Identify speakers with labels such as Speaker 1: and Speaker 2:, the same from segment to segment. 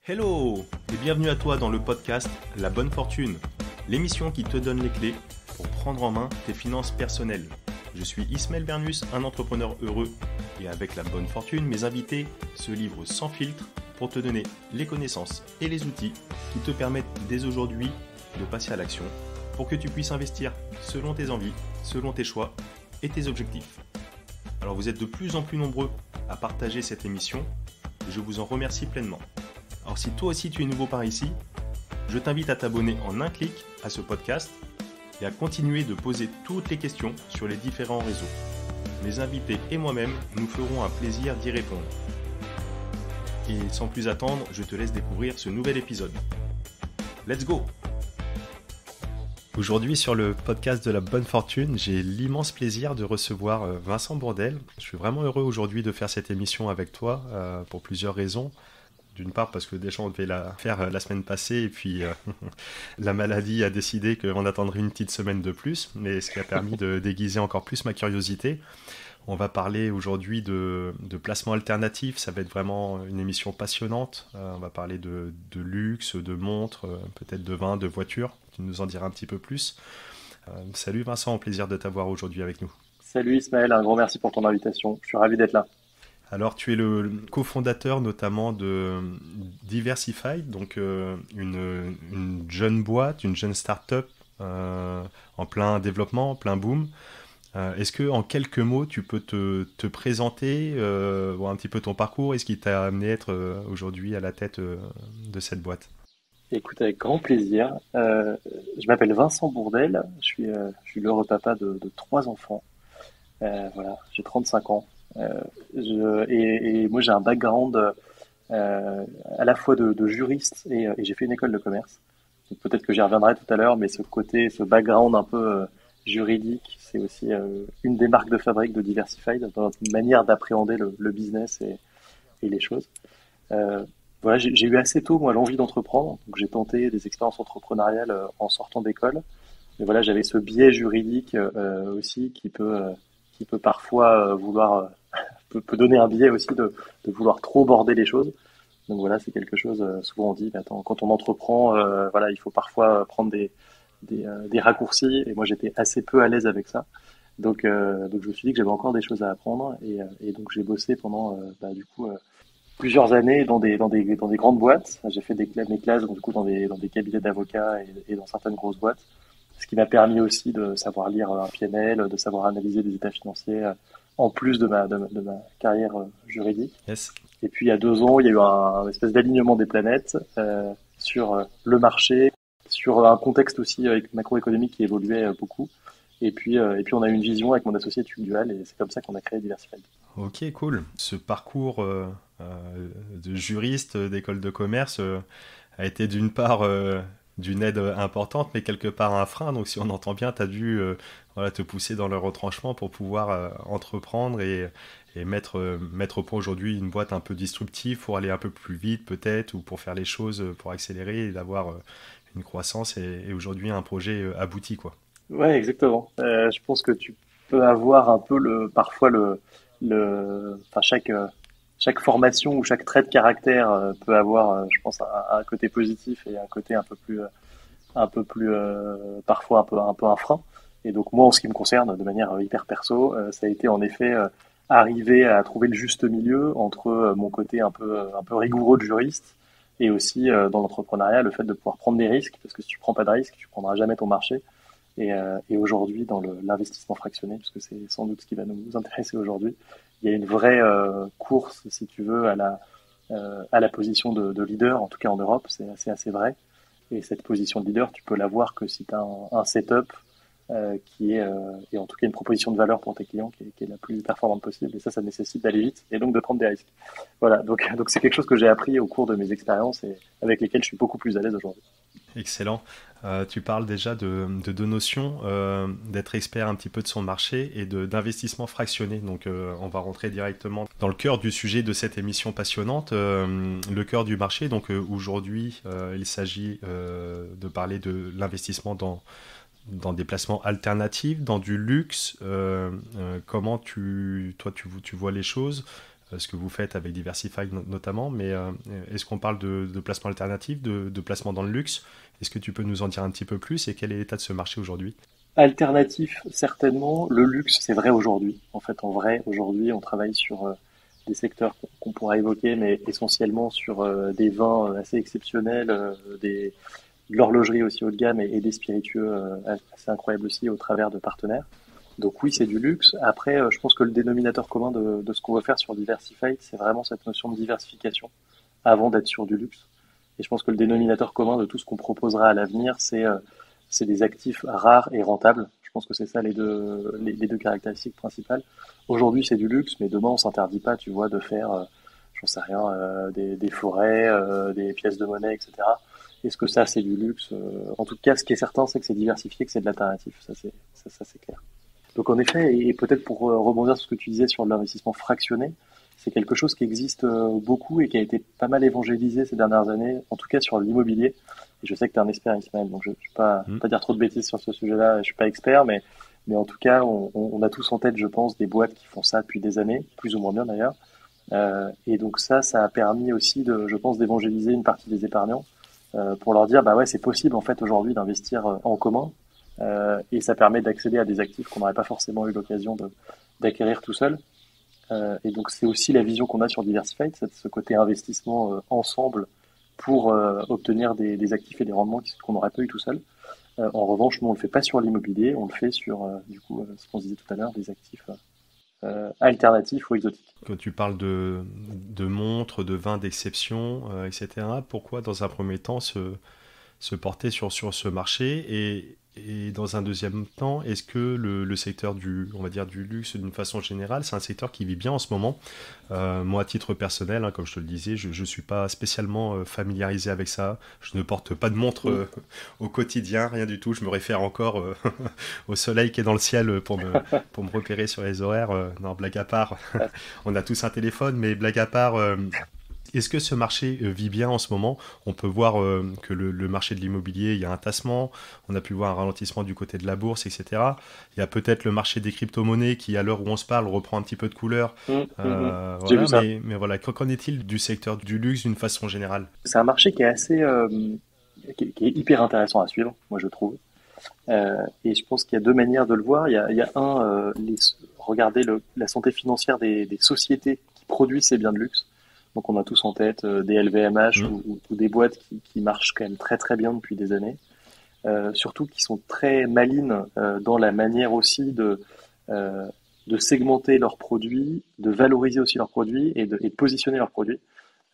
Speaker 1: Hello et bienvenue à toi dans le podcast La Bonne Fortune, l'émission qui te donne les clés pour prendre en main tes finances personnelles. Je suis Ismaël Bernus, un entrepreneur heureux et avec la bonne fortune, mes invités se livrent sans filtre pour te donner les connaissances et les outils qui te permettent dès aujourd'hui de passer à l'action pour que tu puisses investir selon tes envies, selon tes choix et tes objectifs. Alors vous êtes de plus en plus nombreux à partager cette émission et je vous en remercie pleinement. Alors si toi aussi tu es nouveau par ici, je t'invite à t'abonner en un clic à ce podcast et à continuer de poser toutes les questions sur les différents réseaux. Mes invités et moi-même nous ferons un plaisir d'y répondre. Et sans plus attendre, je te laisse découvrir ce nouvel épisode. Let's go! Aujourd'hui sur le podcast de la bonne fortune, j'ai l'immense plaisir de recevoir Vincent Bourdelle. Je suis vraiment heureux aujourd'hui de faire cette émission avec toi pour plusieurs raisons. D'une part parce que déjà on devait la faire la semaine passée et puis la maladie a décidé qu'on attendrait une petite semaine de plus, mais ce qui a permis de déguiser encore plus ma curiosité. On va parler aujourd'hui de placement alternatif, ça va être vraiment une émission passionnante. On va parler de luxe, de montres, peut-être de vin, de voitures. Tu nous en diras un petit peu plus. Salut Vincent, plaisir de t'avoir aujourd'hui avec nous.
Speaker 2: Salut Ismaël, un grand merci pour ton invitation. Je suis ravi d'être là.
Speaker 1: Alors, tu es le cofondateur notamment de Diversified, donc une jeune boîte, une jeune start-up en plein développement, en plein boom. Est-ce que en quelques mots, tu peux te présenter, voir un petit peu ton parcours et ce qui t'a amené à être aujourd'hui à la tête de cette boîte?
Speaker 2: Écoute, avec grand plaisir. Je m'appelle Vincent Bourdelle, je suis l'heureux papa de trois enfants. Voilà, j'ai 35 ans. Et moi, j'ai un background à la fois de juriste et j'ai fait une école de commerce. Donc, peut-être que j'y reviendrai tout à l'heure, mais ce background un peu juridique, c'est aussi une des marques de fabrique de Diversified, dans notre manière d'appréhender le business et les choses. Euh, voilà, j'ai eu assez tôt, moi, l'envie d'entreprendre. Donc, j'ai tenté des expériences entrepreneuriales en sortant d'école. Mais voilà, j'avais ce biais juridique aussi qui peut parfois peut donner un biais aussi de vouloir trop border les choses. Donc voilà, c'est quelque chose, souvent on dit, mais attends, quand on entreprend, voilà, il faut parfois prendre des raccourcis. Et moi, j'étais assez peu à l'aise avec ça. Donc je me suis dit que j'avais encore des choses à apprendre. Et donc j'ai bossé pendant, plusieurs années dans des grandes boîtes. J'ai fait mes classes donc, du coup, dans des cabinets d'avocats et dans certaines grosses boîtes. Ce qui m'a permis aussi de savoir lire un PNL, de savoir analyser des états financiers, en plus de ma carrière juridique.
Speaker 1: Yes.
Speaker 2: Et puis il y a 2 ans, il y a eu un espèce d'alignement des planètes sur le marché, sur un contexte aussi macroéconomique qui évoluait beaucoup. Et puis on a eu une vision avec mon associé Tuc Dual et c'est comme ça qu'on a créé Diversified.
Speaker 1: Ok, cool. Ce parcours de juriste d'école de commerce a été d'une part d'une aide importante, mais quelque part un frein. Donc si on entend bien, tu as dû voilà, te pousser dans le retranchement pour pouvoir entreprendre et mettre au point aujourd'hui une boîte un peu disruptive pour aller un peu plus vite peut-être, ou pour faire les choses, pour accélérer et d'avoir une croissance et aujourd'hui un projet abouti, quoi.
Speaker 2: Ouais, exactement. Je pense que tu peux avoir un peu parfois enfin chaque formation ou chaque trait de caractère peut avoir, je pense, un côté positif et un côté un peu plus, parfois un peu un frein. Et donc moi, en ce qui me concerne, de manière hyper perso, ça a été en effet arriver à trouver le juste milieu entre mon côté un peu rigoureux de juriste et aussi dans l'entrepreneuriat, le fait de pouvoir prendre des risques, parce que si tu prends pas de risques, tu prendras jamais ton marché. Et aujourd'hui, dans l'investissement fractionné, puisque c'est sans doute ce qui va nous intéresser aujourd'hui, il y a une vraie course, si tu veux, à la position de leader, en tout cas en Europe, c'est assez vrai. Et cette position de leader, tu peux l'avoir que si tu as un setup et en tout cas une proposition de valeur pour tes clients qui est la plus performante possible. Et ça nécessite d'aller vite et donc de prendre des risques. Voilà, donc c'est quelque chose que j'ai appris au cours de mes expériences et avec lesquelles je suis beaucoup plus à l'aise aujourd'hui.
Speaker 1: Excellent. Tu parles déjà de deux notions, d'être expert un petit peu de son marché et d'investissement fractionné. Donc on va rentrer directement dans le cœur du sujet de cette émission passionnante, le cœur du marché. Donc aujourd'hui, il s'agit de parler de l'investissement dans des placements alternatifs, dans du luxe. Comment tu vois les choses? ce que vous faites avec Diversified notamment, mais est-ce qu'on parle de placement alternatif, de placement dans le luxe? Est-ce que tu peux nous en dire un petit peu plus et quel est l'état de ce marché aujourd'hui?
Speaker 2: Alternatif, certainement. Le luxe, c'est vrai aujourd'hui. En fait, en vrai, aujourd'hui, on travaille sur des secteurs qu'on pourra évoquer, mais essentiellement sur des vins assez exceptionnels, de l'horlogerie aussi haut de gamme et des spiritueux assez incroyables aussi au travers de partenaires. Donc oui, c'est du luxe. Après, je pense que le dénominateur commun de ce qu'on veut faire sur Diversified, c'est vraiment cette notion de diversification avant d'être sur du luxe. Et je pense que le dénominateur commun de tout ce qu'on proposera à l'avenir, c'est des actifs rares et rentables. Je pense que c'est ça les deux caractéristiques principales. Aujourd'hui, c'est du luxe, mais demain, on s'interdit pas, tu vois, de faire, j'en sais rien, des forêts, des pièces de monnaie, etc. Est-ce que ça, c'est du luxe? En tout cas, ce qui est certain, c'est que c'est diversifié, que c'est de l'alternatif. Ça, c'est clair. Donc en effet, et peut-être pour rebondir sur ce que tu disais sur l'investissement fractionné, c'est quelque chose qui existe beaucoup et qui a été pas mal évangélisé ces dernières années, en tout cas sur l'immobilier. Et je sais que tu es un expert, Ismaël, donc je ne vais pas dire trop de bêtises sur ce sujet-là, je suis pas expert, mais en tout cas, on a tous en tête, je pense, des boîtes qui font ça depuis des années, plus ou moins bien d'ailleurs. Et donc ça a permis aussi, je pense, d'évangéliser une partie des épargnants pour leur dire, bah ouais, c'est possible en fait aujourd'hui d'investir en commun. Et ça permet d'accéder à des actifs qu'on n'aurait pas forcément eu l'occasion d'acquérir tout seul. Et donc c'est aussi la vision qu'on a sur Diversified, c'est ce côté investissement ensemble pour obtenir des actifs et des rendements qu'on n'aurait pas eu tout seul. En revanche, nous on le fait pas sur l'immobilier, on le fait sur du coup ce qu'on disait tout à l'heure, des actifs alternatifs ou exotiques.
Speaker 1: Quand tu parles de montres, de vins d'exception, etc., pourquoi dans un premier temps se porter sur ce marché et dans un deuxième temps, est-ce que le secteur on va dire du luxe d'une façon générale, c'est un secteur qui vit bien en ce moment? Moi, à titre personnel, hein, comme je te le disais, je ne suis pas spécialement familiarisé avec ça. Je ne porte pas de montre au quotidien, rien du tout. Je me réfère encore au soleil qui est dans le ciel pour me repérer sur les horaires. Non, blague à part, on a tous un téléphone, mais blague à part... est-ce que ce marché vit bien en ce moment? On peut voir que le marché de l'immobilier, il y a un tassement, on a pu voir un ralentissement du côté de la bourse, etc. Il y a peut-être le marché des crypto-monnaies qui, à l'heure où on se parle, reprend un petit peu de couleur.
Speaker 2: J'ai vu
Speaker 1: Voilà,
Speaker 2: ça.
Speaker 1: mais voilà, qu'en est-il du secteur du luxe d'une façon générale?
Speaker 2: C'est un marché qui est assez, qui est hyper intéressant à suivre, moi je trouve. Et je pense qu'il y a deux manières de le voir. Il y a regarder la santé financière des sociétés qui produisent ces biens de luxe. Donc on a tous en tête des LVMH ou des boîtes qui marchent quand même très très bien depuis des années. Surtout qui sont très malines dans la manière aussi de segmenter leurs produits, de valoriser aussi leurs produits et de positionner leurs produits.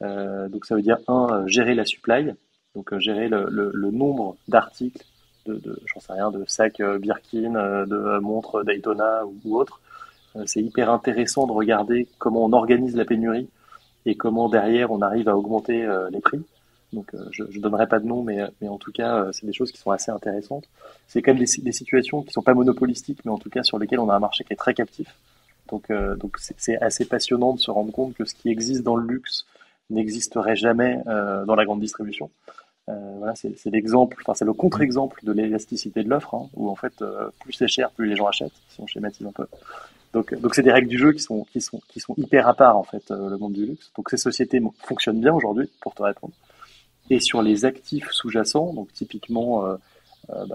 Speaker 2: Donc ça veut dire, gérer la supply, donc gérer le nombre d'articles, j'en sais rien, de sacs Birkin, de montres Daytona ou autres. C'est hyper intéressant de regarder comment on organise la pénurie et comment derrière on arrive à augmenter les prix. Donc je donnerai pas de nom, mais en tout cas c'est des choses qui sont assez intéressantes. C'est quand même des situations qui sont pas monopolistiques, mais en tout cas sur lesquelles on a un marché qui est très captif. Donc c'est assez passionnant de se rendre compte que ce qui existe dans le luxe n'existerait jamais dans la grande distribution. Voilà, c'est l'exemple, enfin c'est le contre-exemple de l'élasticité de l'offre, hein, où en fait plus c'est cher, plus les gens achètent, si on schématise un peu. Donc c'est des règles du jeu qui sont hyper à part en fait, le monde du luxe. Donc ces sociétés fonctionnent bien aujourd'hui, pour te répondre. Et sur les actifs sous-jacents, donc typiquement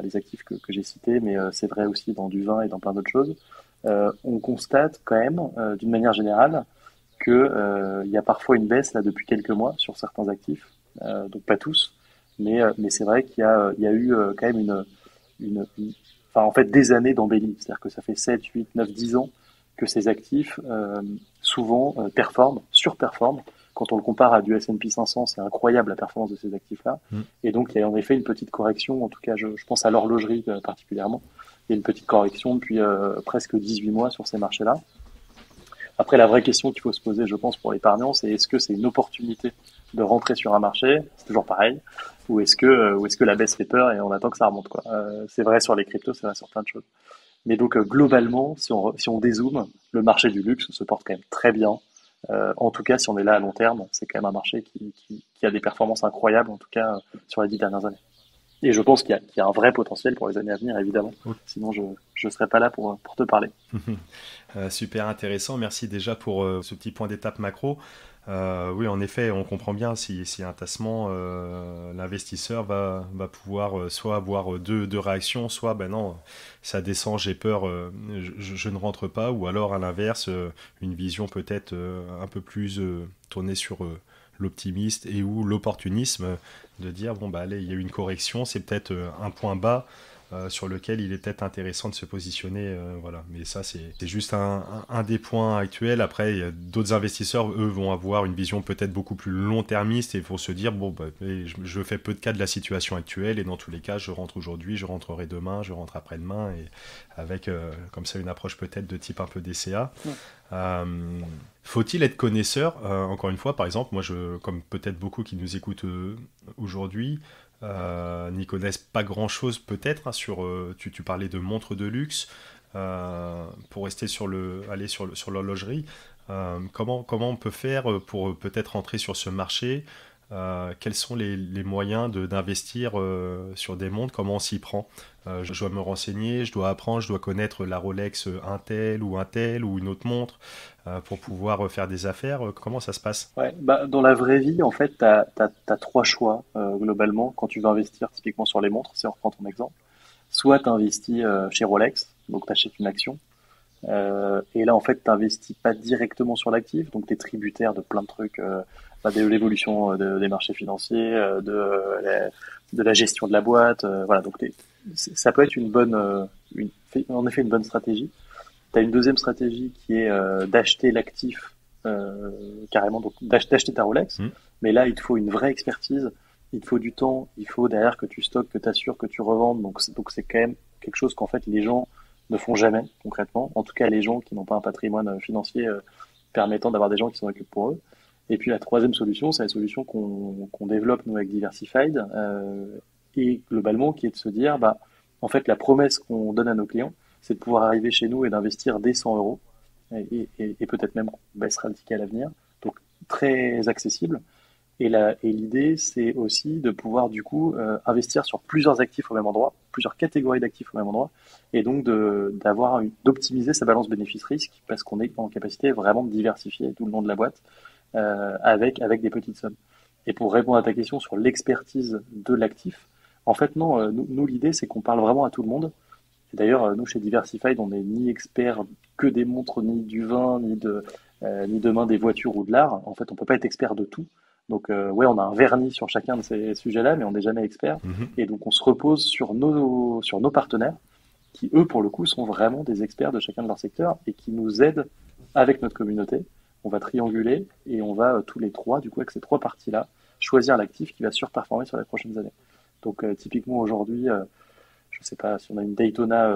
Speaker 2: les actifs que j'ai cités, mais c'est vrai aussi dans du vin et dans plein d'autres choses, on constate quand même, d'une manière générale, que il y a parfois une baisse là depuis quelques mois sur certains actifs, donc pas tous, mais c'est vrai qu'il y a eu quand même enfin en fait des années d'embellie, c'est-à-dire que ça fait 7, 8, 9, 10 ans que ces actifs souvent surperforment. Quand on le compare à du S&P 500, c'est incroyable la performance de ces actifs-là. Et donc il y a en effet une petite correction, en tout cas je pense à l'horlogerie particulièrement, il y a une petite correction depuis presque 18 mois sur ces marchés-là. Après, la vraie question qu'il faut se poser, je pense, pour l'épargnant, c'est est-ce que c'est une opportunité de rentrer sur un marché, c'est toujours pareil, ou est-ce que la baisse fait peur et on attend que ça remonte, quoi. C'est vrai sur les cryptos, c'est vrai sur plein de choses. Mais donc globalement, si on dézoome, le marché du luxe se porte quand même très bien. En tout cas, si on est là à long terme, c'est quand même un marché qui a des performances incroyables, en tout cas sur les 10 dernières années. Et je pense qu'il y a un vrai potentiel pour les années à venir, évidemment.
Speaker 1: Ok.
Speaker 2: Sinon, je je serai pas là pour te parler.
Speaker 1: Super intéressant. Merci déjà pour ce petit point d'étape macro. Oui, en effet, on comprend bien si un tassement, l'investisseur va pouvoir soit avoir deux réactions, soit ben non, ça descend, j'ai peur, je ne rentre pas, ou alors à l'inverse, une vision peut-être un peu plus tournée sur l'optimiste et ou l'opportunisme, de dire bon bah allez, il y a eu une correction, c'est peut-être un point bas sur lequel il est peut-être intéressant de se positionner. Voilà. Mais ça, c'est juste un des points actuels. Après, d'autres investisseurs, eux, vont avoir une vision peut-être beaucoup plus long-termiste et vont se dire, bon, bah, je fais peu de cas de la situation actuelle et dans tous les cas, je rentre aujourd'hui, je rentrerai demain, je rentre après-demain, et avec comme ça une approche peut-être de type un peu DCA.
Speaker 2: Ouais.
Speaker 1: Faut-il être connaisseur encore une fois, par exemple, moi, comme peut-être beaucoup qui nous écoutent aujourd'hui, n'y connaissent pas grand-chose peut-être, hein, sur. Tu parlais de montres de luxe. Pour rester aller sur l'horlogerie, comment on peut faire pour peut-être entrer sur ce marché? Quels sont les moyens d'investir sur des montres? Comment on s'y prend? Je dois me renseigner, je dois apprendre, je dois connaître la Rolex Intel ou une autre montre pour pouvoir faire des affaires. Comment ça se passe?
Speaker 2: Ouais, bah, dans la vraie vie, en fait, tu as trois choix globalement quand tu veux investir typiquement sur les montres, si on reprend ton exemple. Soit tu investis chez Rolex, donc tu achètes une action, et là, en fait, tu n'investis pas directement sur l'actif, donc tu es tributaire de plein de trucs, bah, de l'évolution des marchés financiers, de la gestion de la boîte. Voilà, donc ça peut être en effet une bonne stratégie. Tu as une deuxième stratégie qui est d'acheter l'actif carrément, donc d'acheter ta Rolex,
Speaker 1: Hmm.
Speaker 2: mais là, il te faut une vraie expertise, il te faut du temps, il faut derrière que tu stockes, que tu assures, que tu revendes, donc c'est quand même quelque chose qu'en fait les gens ne font jamais concrètement, en tout cas les gens qui n'ont pas un patrimoine financier permettant d'avoir des gens qui s'en occupent pour eux. Et puis la troisième solution, c'est la solution qu'on développe nous avec Diversified, et globalement qui est de se dire, bah, en fait la promesse qu'on donne à nos clients, c'est de pouvoir arriver chez nous et d'investir dès 100 euros, et peut-être même qu'on baissera le ticket à l'avenir, donc très accessible. Et l'idée, c'est aussi de pouvoir du coup investir sur plusieurs actifs au même endroit, plusieurs catégories d'actifs au même endroit, et donc d'optimiser sa balance bénéfice-risque parce qu'on est en capacité vraiment de diversifier tout le long de la boîte avec des petites sommes. Et pour répondre à ta question sur l'expertise de l'actif, en fait non, nous l'idée c'est qu'on parle vraiment à tout le monde. Et d'ailleurs, nous chez Diversified, on n'est ni expert que des montres, ni du vin, ni demain des voitures ou de l'art. En fait, on peut pas être expert de tout. Donc, ouais, on a un vernis sur chacun de ces sujets-là, mais on n'est jamais expert.
Speaker 1: Mhm.
Speaker 2: Et donc, on se repose sur nos partenaires, qui, eux, pour le coup, sont vraiment des experts de chacun de leur secteur et qui nous aident avec notre communauté. On va trianguler et on va tous les trois, du coup, avec ces trois parties-là, choisir l'actif qui va surperformer sur les prochaines années. Donc, typiquement, aujourd'hui, je ne sais pas si on a une Daytona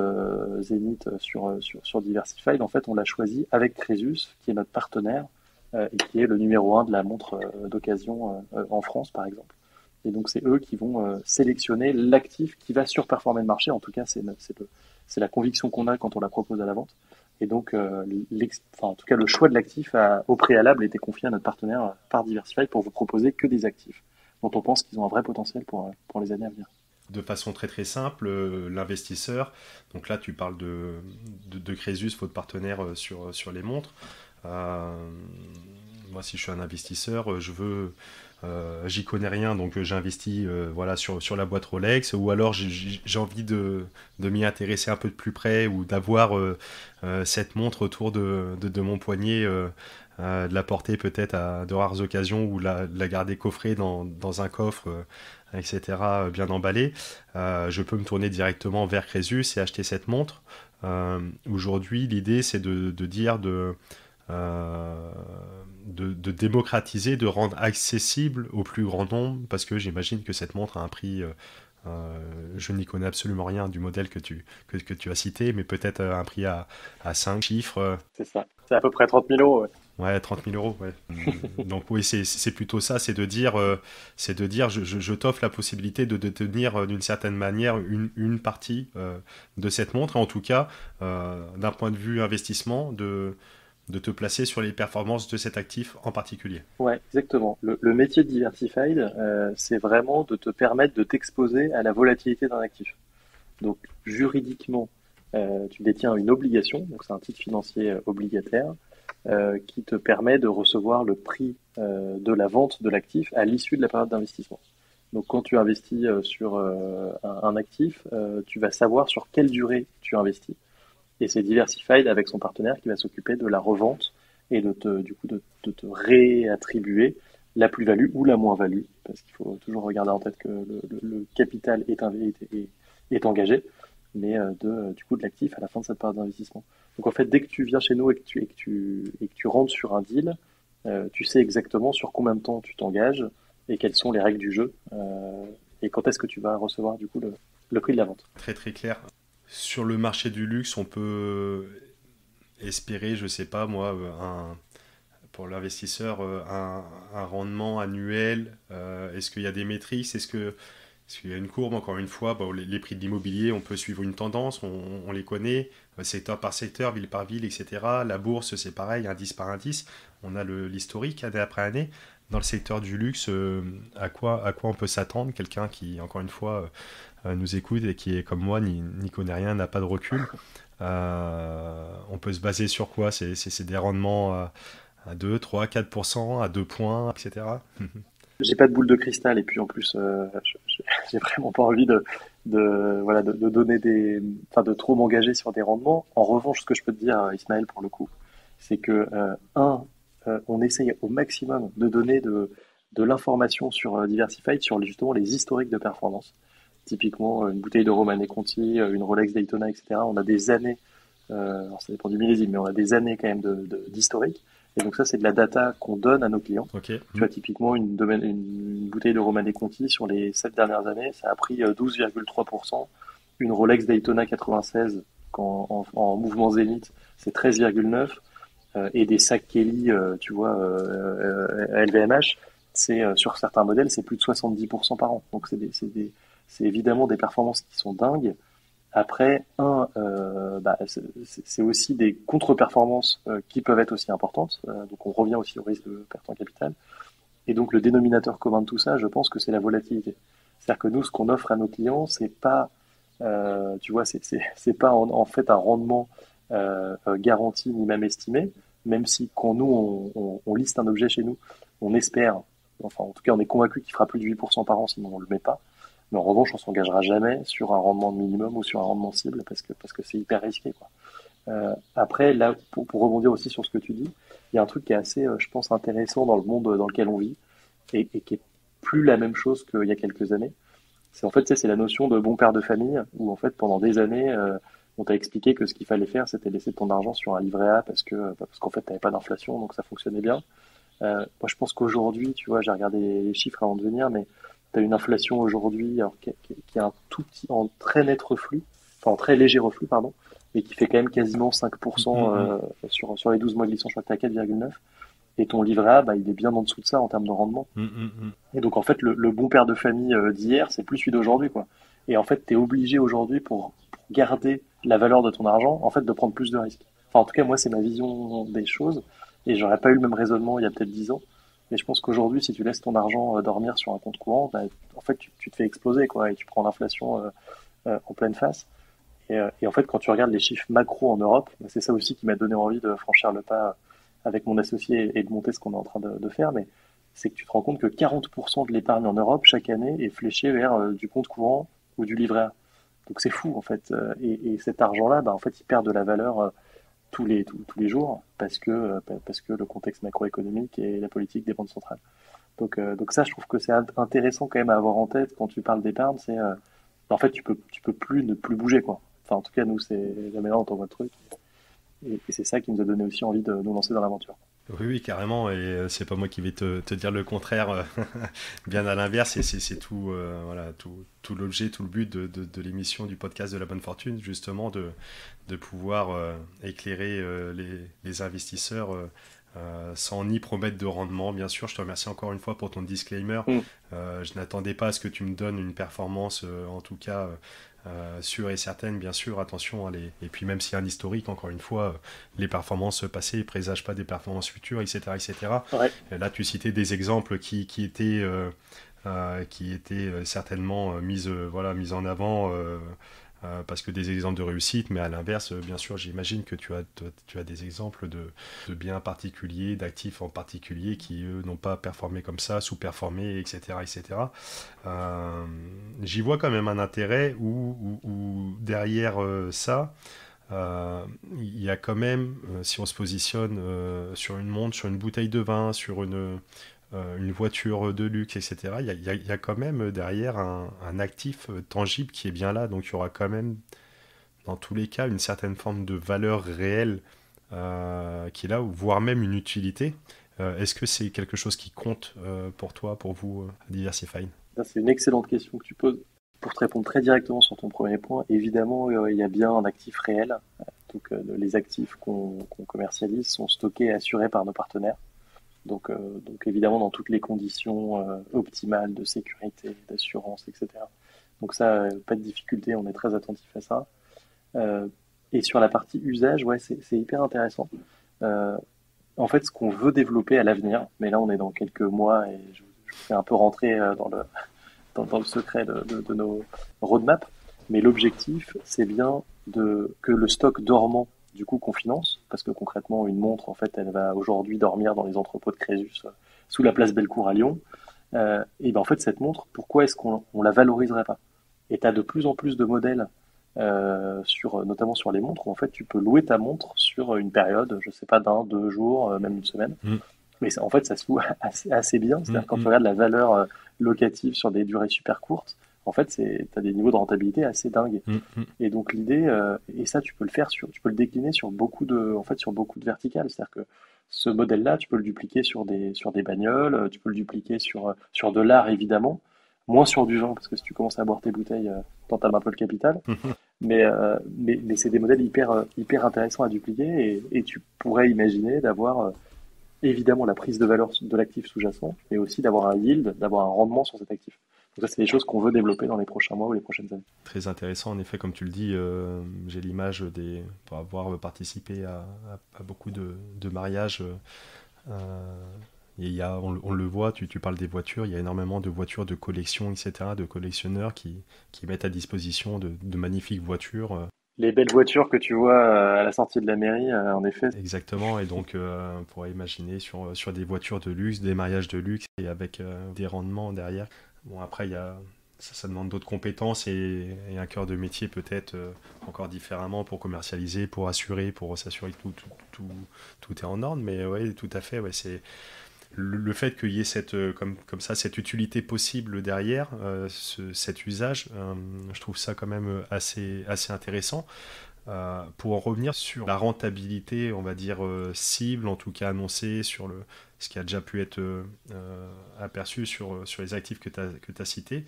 Speaker 2: Zenith sur Diversified. En fait, on l'a choisi avec Crésus, qui est notre partenaire et qui est le numéro un de la montre d'occasion en France, par exemple. Et donc, c'est eux qui vont sélectionner l'actif qui va surperformer le marché. En tout cas, c'est la conviction qu'on a quand on la propose à la vente. Et donc, en tout cas, le choix de l'actif au préalable a été confié à notre partenaire par Diversified pour vous proposer que des actifs dont on pense qu'ils ont un vrai potentiel pour les années à venir.
Speaker 1: De façon très très simple, l'investisseur, donc là tu parles de Crésus, votre partenaire sur les montres. Euh, Moi, si je suis un investisseur, j'y connais rien, donc j'investis voilà, sur la boîte Rolex, ou alors j'ai envie de m'y intéresser un peu de plus près, ou d'avoir cette montre autour de mon poignet, de la porter peut-être à de rares occasions, ou de la garder coffrée dans un coffre, etc., bien emballé. Je peux me tourner directement vers Crésus et acheter cette montre. Aujourd'hui, l'idée, c'est de dire euh, de démocratiser, de rendre accessible au plus grand nombre, parce que j'imagine que cette montre a un prix, je n'y connais absolument rien du modèle que tu as cité, mais peut-être un prix à 5 chiffres.
Speaker 2: C'est ça. C'est à peu près 30 000 euros. Ouais.
Speaker 1: Ouais, 30 000 euros, ouais. Donc oui, c'est plutôt ça, c'est de dire, je t'offre la possibilité de détenir d'une certaine manière une partie de cette montre, et en tout cas, d'un point de vue investissement, de te placer sur les performances de cet actif en particulier.
Speaker 2: Ouais, exactement. Le métier de Diversified, c'est vraiment de te permettre de t'exposer à la volatilité d'un actif. Donc, juridiquement, tu détiens une obligation, donc c'est un titre financier obligataire, qui te permet de recevoir le prix de la vente de l'actif à l'issue de la période d'investissement. Donc quand tu investis sur un actif, tu vas savoir sur quelle durée tu investis. Et c'est Diversified avec son partenaire qui va s'occuper de la revente et de te réattribuer la plus-value ou la moins-value, parce qu'il faut toujours regarder en tête que le capital est engagé, mais de l'actif à la fin de cette période d'investissement. Donc en fait, dès que tu viens chez nous et que tu rentres sur un deal, tu sais exactement sur combien de temps tu t'engages et quelles sont les règles du jeu et quand est-ce que tu vas recevoir du coup le prix de la vente.
Speaker 1: Très très clair. Sur le marché du luxe, on peut espérer, je sais pas moi, pour l'investisseur, un rendement annuel. Est-ce qu'il y a des métriques? Est-ce qu'il y a une courbe? Encore une fois, les prix de l'immobilier, on peut suivre une tendance, on les connaît, secteur par secteur, ville par ville, etc. La bourse, c'est pareil, indice par indice. On a l'historique année après année. Dans le secteur du luxe, à quoi on peut s'attendre? Quelqu'un qui, encore une fois, nous écoute et qui est comme moi, n'y connaît rien, n'a pas de recul. On peut se baser sur quoi? C'est des rendements à 2, 3, 4%, à 2 points, etc.
Speaker 2: J'ai pas de boule de cristal et puis en plus, j'ai vraiment pas envie de donner de trop m'engager sur des rendements. En revanche, ce que je peux te dire, Ismaël, pour le coup, c'est que on essaye au maximum de donner de l'information sur Diversified, sur justement les historiques de performance. Typiquement, une bouteille de Romanée Conti, une Rolex Daytona, etc. On a des années, alors ça dépend du millésime, mais on a des années quand même d'historique. Et donc ça, c'est de la data qu'on donne à nos clients.
Speaker 1: Okay.
Speaker 2: Tu vois, typiquement, une bouteille de Romanée Conti, sur les 7 dernières années, ça a pris 12,3%. Une Rolex Daytona 96, en mouvement zénith, c'est 13,9%. Et des sacs Kelly, tu vois, LVMH, sur certains modèles, c'est plus de 70% par an. Donc c'est évidemment des performances qui sont dingues. Après, c'est aussi des contre-performances qui peuvent être aussi importantes. Donc on revient aussi au risque de perte en capital. Et donc le dénominateur commun de tout ça, je pense que c'est la volatilité. C'est-à-dire que nous, ce qu'on offre à nos clients, c'est pas, tu vois, c'est pas en fait un rendement garanti ni même estimé, même si quand nous on liste un objet chez nous, on espère, enfin en tout cas on est convaincu qu'il fera plus de 8% par an, sinon on le met pas. Mais en revanche, on s'engagera jamais sur un rendement minimum ou sur un rendement cible parce que c'est hyper risqué, quoi. Après, là, pour rebondir aussi sur ce que tu dis, il y a un truc qui est assez, je pense, intéressant dans le monde dans lequel on vit et qui est plus la même chose qu'il y a quelques années. C'est en fait, tu sais, c'est la notion de bon père de famille où en fait, pendant des années, on t'a expliqué que ce qu'il fallait faire, c'était laisser ton argent sur un livret A parce qu'en fait, t'avais pas d'inflation, donc ça fonctionnait bien. Moi, je pense qu'aujourd'hui, tu vois, j'ai regardé les chiffres avant de venir, mais tu as une inflation aujourd'hui alors, qui est un tout petit, en très net reflux, enfin en très léger reflux, pardon, mais qui fait quand même quasiment 5% sur les 12 mois glissants, je crois que tu à 4,9. Et ton livret A, il est bien en dessous de ça en termes de rendement. Et donc, en fait, le bon père de famille d'hier, c'est plus celui d'aujourd'hui, quoi. Et en fait, tu es obligé aujourd'hui, pour garder la valeur de ton argent, en fait, de prendre plus de risques. Enfin, en tout cas, moi, c'est ma vision des choses. Et j'aurais pas eu le même raisonnement il y a peut-être 10 ans. Mais je pense qu'aujourd'hui, si tu laisses ton argent dormir sur un compte courant, en fait, tu te fais exploser, quoi, et tu prends l'inflation en pleine face. Et en fait, quand tu regardes les chiffres macro en Europe, c'est ça aussi qui m'a donné envie de franchir le pas avec mon associé et de monter ce qu'on est en train de faire. Mais c'est que tu te rends compte que 40% de l'épargne en Europe, chaque année, est fléchée vers du compte courant ou du livret A. Donc c'est fou, en fait. Et cet argent-là, en fait, il perd de la valeur tous les jours parce que le contexte macroéconomique et la politique des banques centrales. Donc ça, je trouve que c'est intéressant quand même à avoir en tête quand tu parles d'épargne. C'est en fait, tu peux plus ne plus bouger, quoi. Enfin, en tout cas, nous, c'est la manière dont on voit le truc. Et c'est ça qui nous a donné aussi envie de nous lancer dans l'aventure.
Speaker 1: Oui, oui, carrément, et c'est pas moi qui vais te dire le contraire, bien à l'inverse, et c'est tout, voilà, tout l'objet, tout le but de l'émission du podcast de la bonne fortune, justement, de pouvoir éclairer les investisseurs sans ni promettre de rendement. Bien sûr, je te remercie encore une fois pour ton disclaimer. Je n'attendais pas à ce que tu me donnes une performance, en tout cas sûre et certaine, bien sûr, attention, et puis même s'il y a un historique, encore une fois, les performances passées ne présagent pas des performances futures, etc. etc.
Speaker 2: Ouais.
Speaker 1: Là, tu citais des exemples qui étaient certainement mis en avant parce que des exemples de réussite, mais à l'inverse, bien sûr, j'imagine que tu as des exemples de biens particuliers, d'actifs en particulier qui, eux, n'ont pas performé comme ça, sous-performé, etc. etc. Euh, J'y vois quand même un intérêt où derrière ça, il y a quand même, si on se positionne sur une montre, sur une bouteille de vin, sur une voiture de luxe, etc., il y a quand même derrière un actif tangible qui est bien là. Donc il y aura quand même, dans tous les cas, une certaine forme de valeur réelle qui est là, voire même une utilité. Est-ce que c'est quelque chose qui compte pour toi, pour vous, à Diversify?
Speaker 2: Ça, c'est une excellente question que tu poses. Pour te répondre très directement sur ton premier point, évidemment, il y a bien un actif réel. Donc, les actifs qu'on commercialise sont stockés et assurés par nos partenaires. Donc évidemment, dans toutes les conditions optimales de sécurité, d'assurance, etc. Donc ça, pas de difficulté, on est très attentif à ça. Euh, et sur la partie usage, ouais, c'est hyper intéressant. Euh, En fait, ce qu'on veut développer à l'avenir, mais là on est dans quelques mois et je vous fais un peu rentrer dans le secret de nos roadmaps, mais l'objectif, c'est bien que le stock dormant du coup qu'on finance, parce que concrètement, une montre, en fait, elle va aujourd'hui dormir dans les entrepôts de Crésus sous la place Bellecour à Lyon. Et ben en fait, cette montre, pourquoi est-ce qu'on la valoriserait pas? Et tu as de plus en plus de modèles, notamment sur les montres, où en fait, tu peux louer ta montre sur une période, je sais pas, d'un, 2 jours, même une semaine.
Speaker 1: Mm,
Speaker 2: Mais en fait, ça se loue assez bien.
Speaker 1: mm,
Speaker 2: C'est-à-dire, quand tu
Speaker 1: mm,
Speaker 2: regardes la valeur locative sur des durées super courtes, en fait, tu as des niveaux de rentabilité assez dingues.
Speaker 1: mm, mm.
Speaker 2: Et donc, l'idée, et ça, tu peux le décliner sur beaucoup de verticales. C'est-à-dire que ce modèle-là, tu peux le dupliquer sur des bagnoles, tu peux le dupliquer sur de l'art, évidemment, moins sur du vin, parce que si tu commences à boire tes bouteilles, t'entames un peu le capital. Mais c'est des modèles hyper intéressants à dupliquer et tu pourrais imaginer d'avoir évidemment la prise de valeur de l'actif sous-jacent, mais aussi d'avoir un yield, d'avoir un rendement sur cet actif. Donc ça, c'est des choses qu'on veut développer dans les prochains mois ou les prochaines années.
Speaker 1: Très intéressant, en effet, comme tu le dis, j'ai l'image pour avoir participé à beaucoup de mariages. Et on le voit, tu parles des voitures, il y a énormément de voitures de collection, etc., de collectionneurs qui mettent à disposition de magnifiques voitures.
Speaker 2: Les belles voitures que tu vois à la sortie de la mairie, en effet,
Speaker 1: Exactement, et donc on pourrait imaginer sur des voitures de luxe, des mariages de luxe, et avec des rendements derrière. Bon, après, ça demande d'autres compétences et un cœur de métier peut-être encore différemment pour commercialiser, pour assurer, pour s'assurer que tout est en ordre, mais ouais, tout à fait, ouais, c'est le fait qu'il y ait comme ça, cette utilité possible derrière, cet usage, je trouve ça quand même assez intéressant. Pour en revenir sur la rentabilité, on va dire cible, en tout cas annoncée, ce qui a déjà pu être aperçu sur les actifs que tu as cités,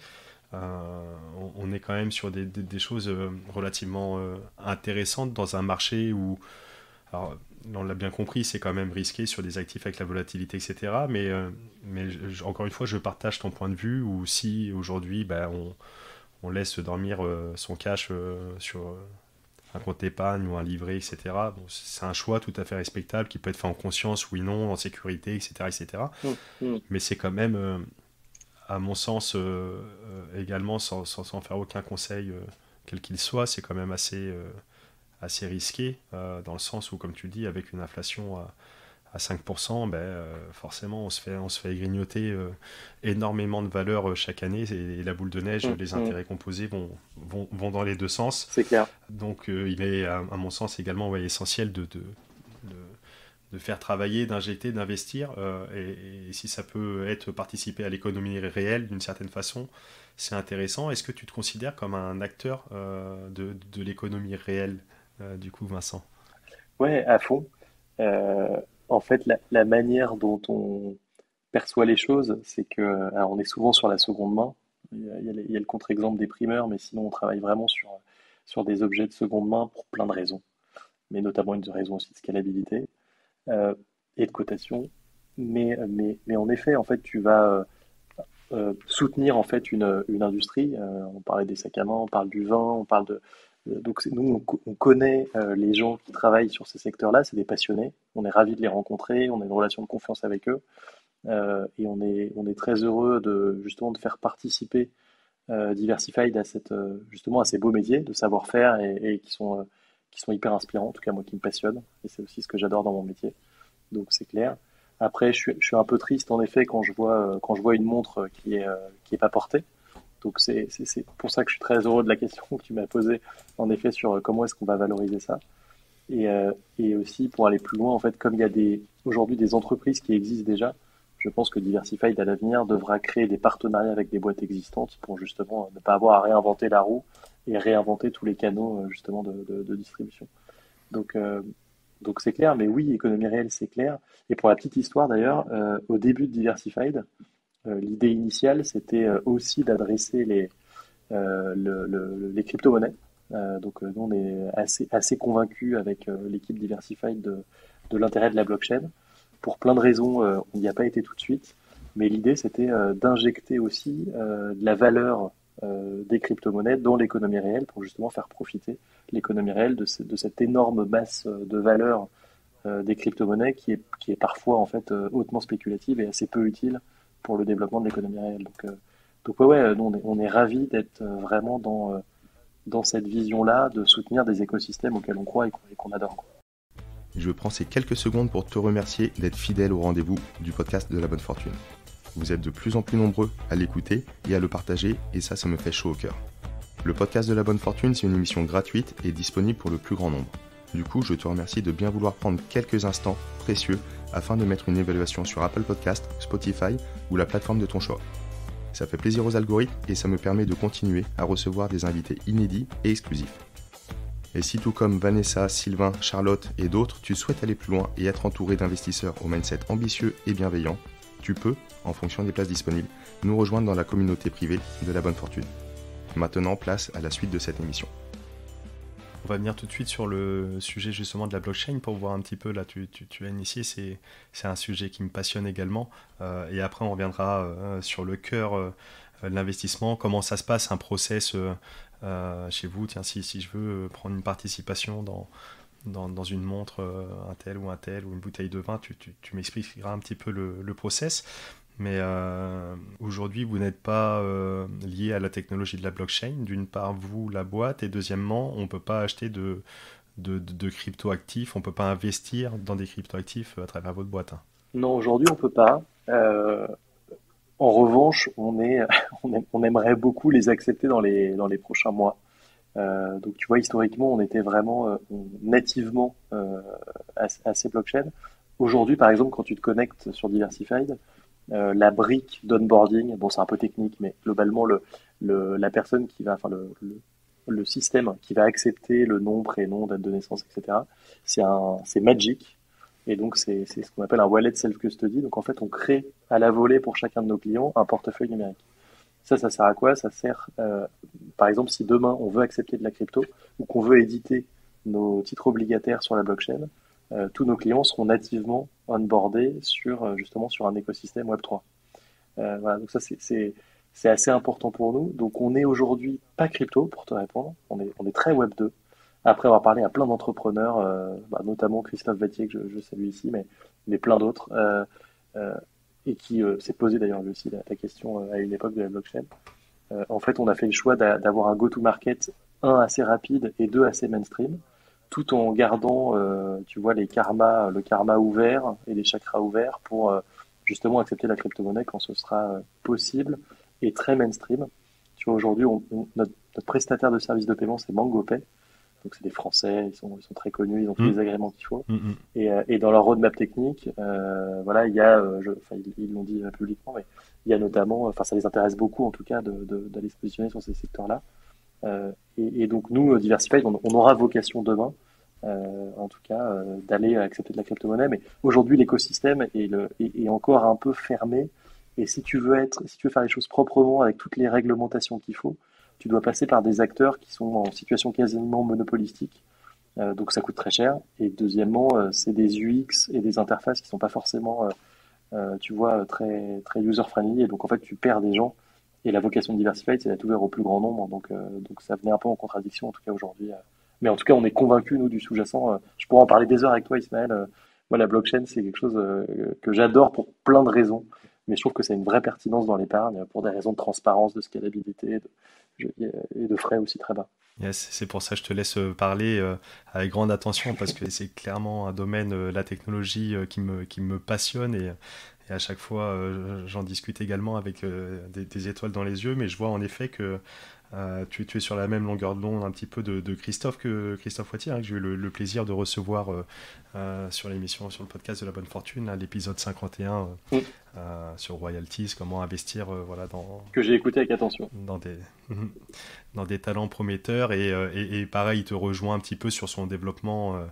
Speaker 1: on est quand même sur des choses relativement intéressantes dans un marché où, alors, on l'a bien compris, c'est quand même risqué sur des actifs avec la volatilité, etc. Mais encore une fois, je partage ton point de vue où si aujourd'hui, on laisse dormir son cash sur un compte épargne ou un livret, etc. Bon, c'est un choix tout à fait respectable qui peut être fait en conscience, oui, non, en sécurité, etc. etc.
Speaker 2: mm, mm,
Speaker 1: Mais c'est quand même, à mon sens, également, sans faire aucun conseil, quel qu'il soit, c'est quand même assez risqué, dans le sens où, comme tu dis, avec une inflation à 5%, forcément, on se fait grignoter énormément de valeur chaque année, et la boule de neige, les
Speaker 2: mm.
Speaker 1: intérêts composés vont dans les deux sens.
Speaker 2: C'est clair.
Speaker 1: Donc il est, à mon sens, également ouais, essentiel de faire travailler, d'injecter, d'investir, et si ça peut être participer à l'économie réelle d'une certaine façon, c'est intéressant. Est-ce que tu te considères comme un acteur de l'économie réelle, du coup, Vincent?
Speaker 2: Ouais, à fond. En fait, la manière dont on perçoit les choses, c'est que, alors on est souvent sur la seconde main. Il y a le contre-exemple des primeurs, mais sinon on travaille vraiment sur des objets de seconde main pour plein de raisons, mais notamment une raison aussi de scalabilité euh, et de cotation. Mais en effet, en fait, tu vas soutenir en fait une industrie. On parlait des sacs à main, on parle du vin, on parle donc nous, on connaît les gens qui travaillent sur ces secteurs-là, c'est des passionnés. On est ravis de les rencontrer, on a une relation de confiance avec eux et on est très heureux de justement de faire participer Diversified a justement à ces beaux métiers de savoir-faire et qui sont hyper inspirants, en tout cas moi qui me passionne, et c'est aussi ce que j'adore dans mon métier, donc c'est clair. Après, je suis un peu triste en effet quand je vois une montre qui est pas portée. Donc c'est pour ça que je suis très heureux de la question que tu m'as posée, en effet, sur comment est-ce qu'on va valoriser ça. Et aussi pour aller plus loin, en fait, comme il y a aujourd'hui des entreprises qui existent déjà, je pense que Diversified à l'avenir devra créer des partenariats avec des boîtes existantes pour justement ne pas avoir à réinventer la roue et réinventer tous les canaux justement de distribution. Donc, euh, donc c'est clair, mais oui, économie réelle, c'est clair. Et pour la petite histoire d'ailleurs, au début de Diversified, l'idée initiale, c'était aussi d'adresser les crypto-monnaies. Nous, on est assez convaincus avec l'équipe Diversified de l'intérêt de la blockchain. Pour plein de raisons, on n'y a pas été tout de suite. Mais l'idée, c'était d'injecter aussi de la valeur des crypto-monnaies dans l'économie réelle pour justement faire profiter l'économie réelle de cette énorme masse de valeur des crypto-monnaies qui est parfois en fait hautement spéculative et assez peu utile pour le développement de l'économie réelle. Donc ouais, nous, on est ravis d'être vraiment dans cette vision-là, de soutenir des écosystèmes auxquels on croit et qu'on adore, quoi.
Speaker 1: Je prends ces quelques secondes pour te remercier d'être fidèle au rendez-vous du podcast de la bonne fortune. Vous êtes de plus en plus nombreux à l'écouter et à le partager, et ça me fait chaud au cœur. Le podcast de la bonne fortune, c'est une émission gratuite et disponible pour le plus grand nombre. Du coup, je te remercie de bien vouloir prendre quelques instants précieux afin de mettre une évaluation sur Apple Podcast, Spotify ou la plateforme de ton choix. Ça fait plaisir aux algorithmes et ça me permet de continuer à recevoir des invités inédits et exclusifs. Et si tout comme Vanessa, Sylvain, Charlotte et d'autres, tu souhaites aller plus loin et être entouré d'investisseurs au mindset ambitieux et bienveillant, tu peux, en fonction des places disponibles, nous rejoindre dans la communauté privée de la bonne fortune. Maintenant, place à la suite de cette émission. On va venir tout de suite sur le sujet justement de la blockchain pour voir un petit peu, là tu l'as initié, c'est un sujet qui me passionne également, et après on reviendra sur le cœur de l'investissement, comment ça se passe, un process chez vous, tiens si je veux prendre une participation dans une montre, un tel ou une bouteille de vin, tu m'expliqueras un petit peu le process. Mais aujourd'hui, vous n'êtes pas lié à la technologie de la blockchain. D'une part, vous, la boîte, et deuxièmement, on ne peut pas acheter de crypto-actifs, on ne peut pas investir dans des crypto-actifs à travers votre boîte, hein.
Speaker 2: Non, aujourd'hui, on peut pas. En revanche, on aimerait beaucoup les accepter dans les prochains mois. Donc, tu vois, historiquement, on était vraiment nativement assez blockchain. Aujourd'hui, par exemple, quand tu te connectes sur Diversified, la brique d'onboarding, bon, c'est un peu technique, mais globalement, la personne qui va, enfin, le système qui va accepter le nom, prénom, date de naissance, etc., c'est Magic. Et donc, c'est ce qu'on appelle un wallet self-custody. Donc, en fait, on crée à la volée pour chacun de nos clients un portefeuille numérique. Ça sert à quoi? Ça sert, par exemple, si demain on veut accepter de la crypto ou qu'on veut éditer nos titres obligataires sur la blockchain, tous nos clients seront nativement onboardés justement sur un écosystème Web3. Voilà, donc ça c'est assez important pour nous. Donc on est aujourd'hui pas crypto pour te répondre, on est très Web2. Après avoir parlé à plein d'entrepreneurs, notamment Christophe Vattier que je salue ici, mais plein d'autres, euh, et qui s'est posé d'ailleurs lui aussi la question à une époque de la blockchain. En fait, on a fait le choix d'avoir un go-to-market, un assez rapide et deux assez mainstream, tout en gardant, tu vois, le karma ouvert et les chakras ouverts pour justement accepter la crypto-monnaie quand ce sera possible et très mainstream. Tu vois, aujourd'hui, notre prestataire de services de paiement, c'est MangoPay. Donc, c'est des Français, ils sont très connus, ils ont tous les agréments qu'il faut. Et dans leur roadmap technique, voilà, il y a, ils l'ont dit publiquement, mais il y a notamment, enfin, ça les intéresse beaucoup en tout cas d'aller se positionner sur ces secteurs-là. Et donc nous, Diversified, on aura vocation demain, en tout cas, d'aller accepter de la crypto-monnaie. Mais aujourd'hui, l'écosystème est encore un peu fermé. Et si tu veux faire les choses proprement avec toutes les réglementations qu'il faut, tu dois passer par des acteurs qui sont en situation quasiment monopolistique. Donc ça coûte très cher. Et deuxièmement, c'est des UX et des interfaces qui sont pas forcément, tu vois, très très user-friendly. Et donc en fait, tu perds des gens. Et la vocation de Diversified, c'est d'être ouvert au plus grand nombre. Donc ça venait un peu en contradiction, en tout cas aujourd'hui. Mais en tout cas, on est convaincus, nous, du sous-jacent. Je pourrais en parler des heures avec toi, Ismaël. Moi, la blockchain, c'est quelque chose que j'adore pour plein de raisons. mais je trouve que c'est une vraie pertinence dans l'épargne pour des raisons de transparence, de scalabilité et de frais aussi très bas.
Speaker 1: Yes, c'est pour ça que je te laisse parler avec grande attention parce que c'est clairement un domaine, la technologie, qui me passionne et à chaque fois j'en discute également avec des étoiles dans les yeux, mais je vois en effet que tu es sur la même longueur de onde un petit peu de Christophe Wattier, hein, que j'ai eu le plaisir de recevoir sur l'émission, sur le podcast de la bonne fortune, là, l'épisode 51
Speaker 2: Mm.
Speaker 1: sur royalties, comment investir voilà,
Speaker 2: Que j'ai écouté avec attention.
Speaker 1: dans des, dans des talents prometteurs et pareil, il te rejoint un petit peu sur son développement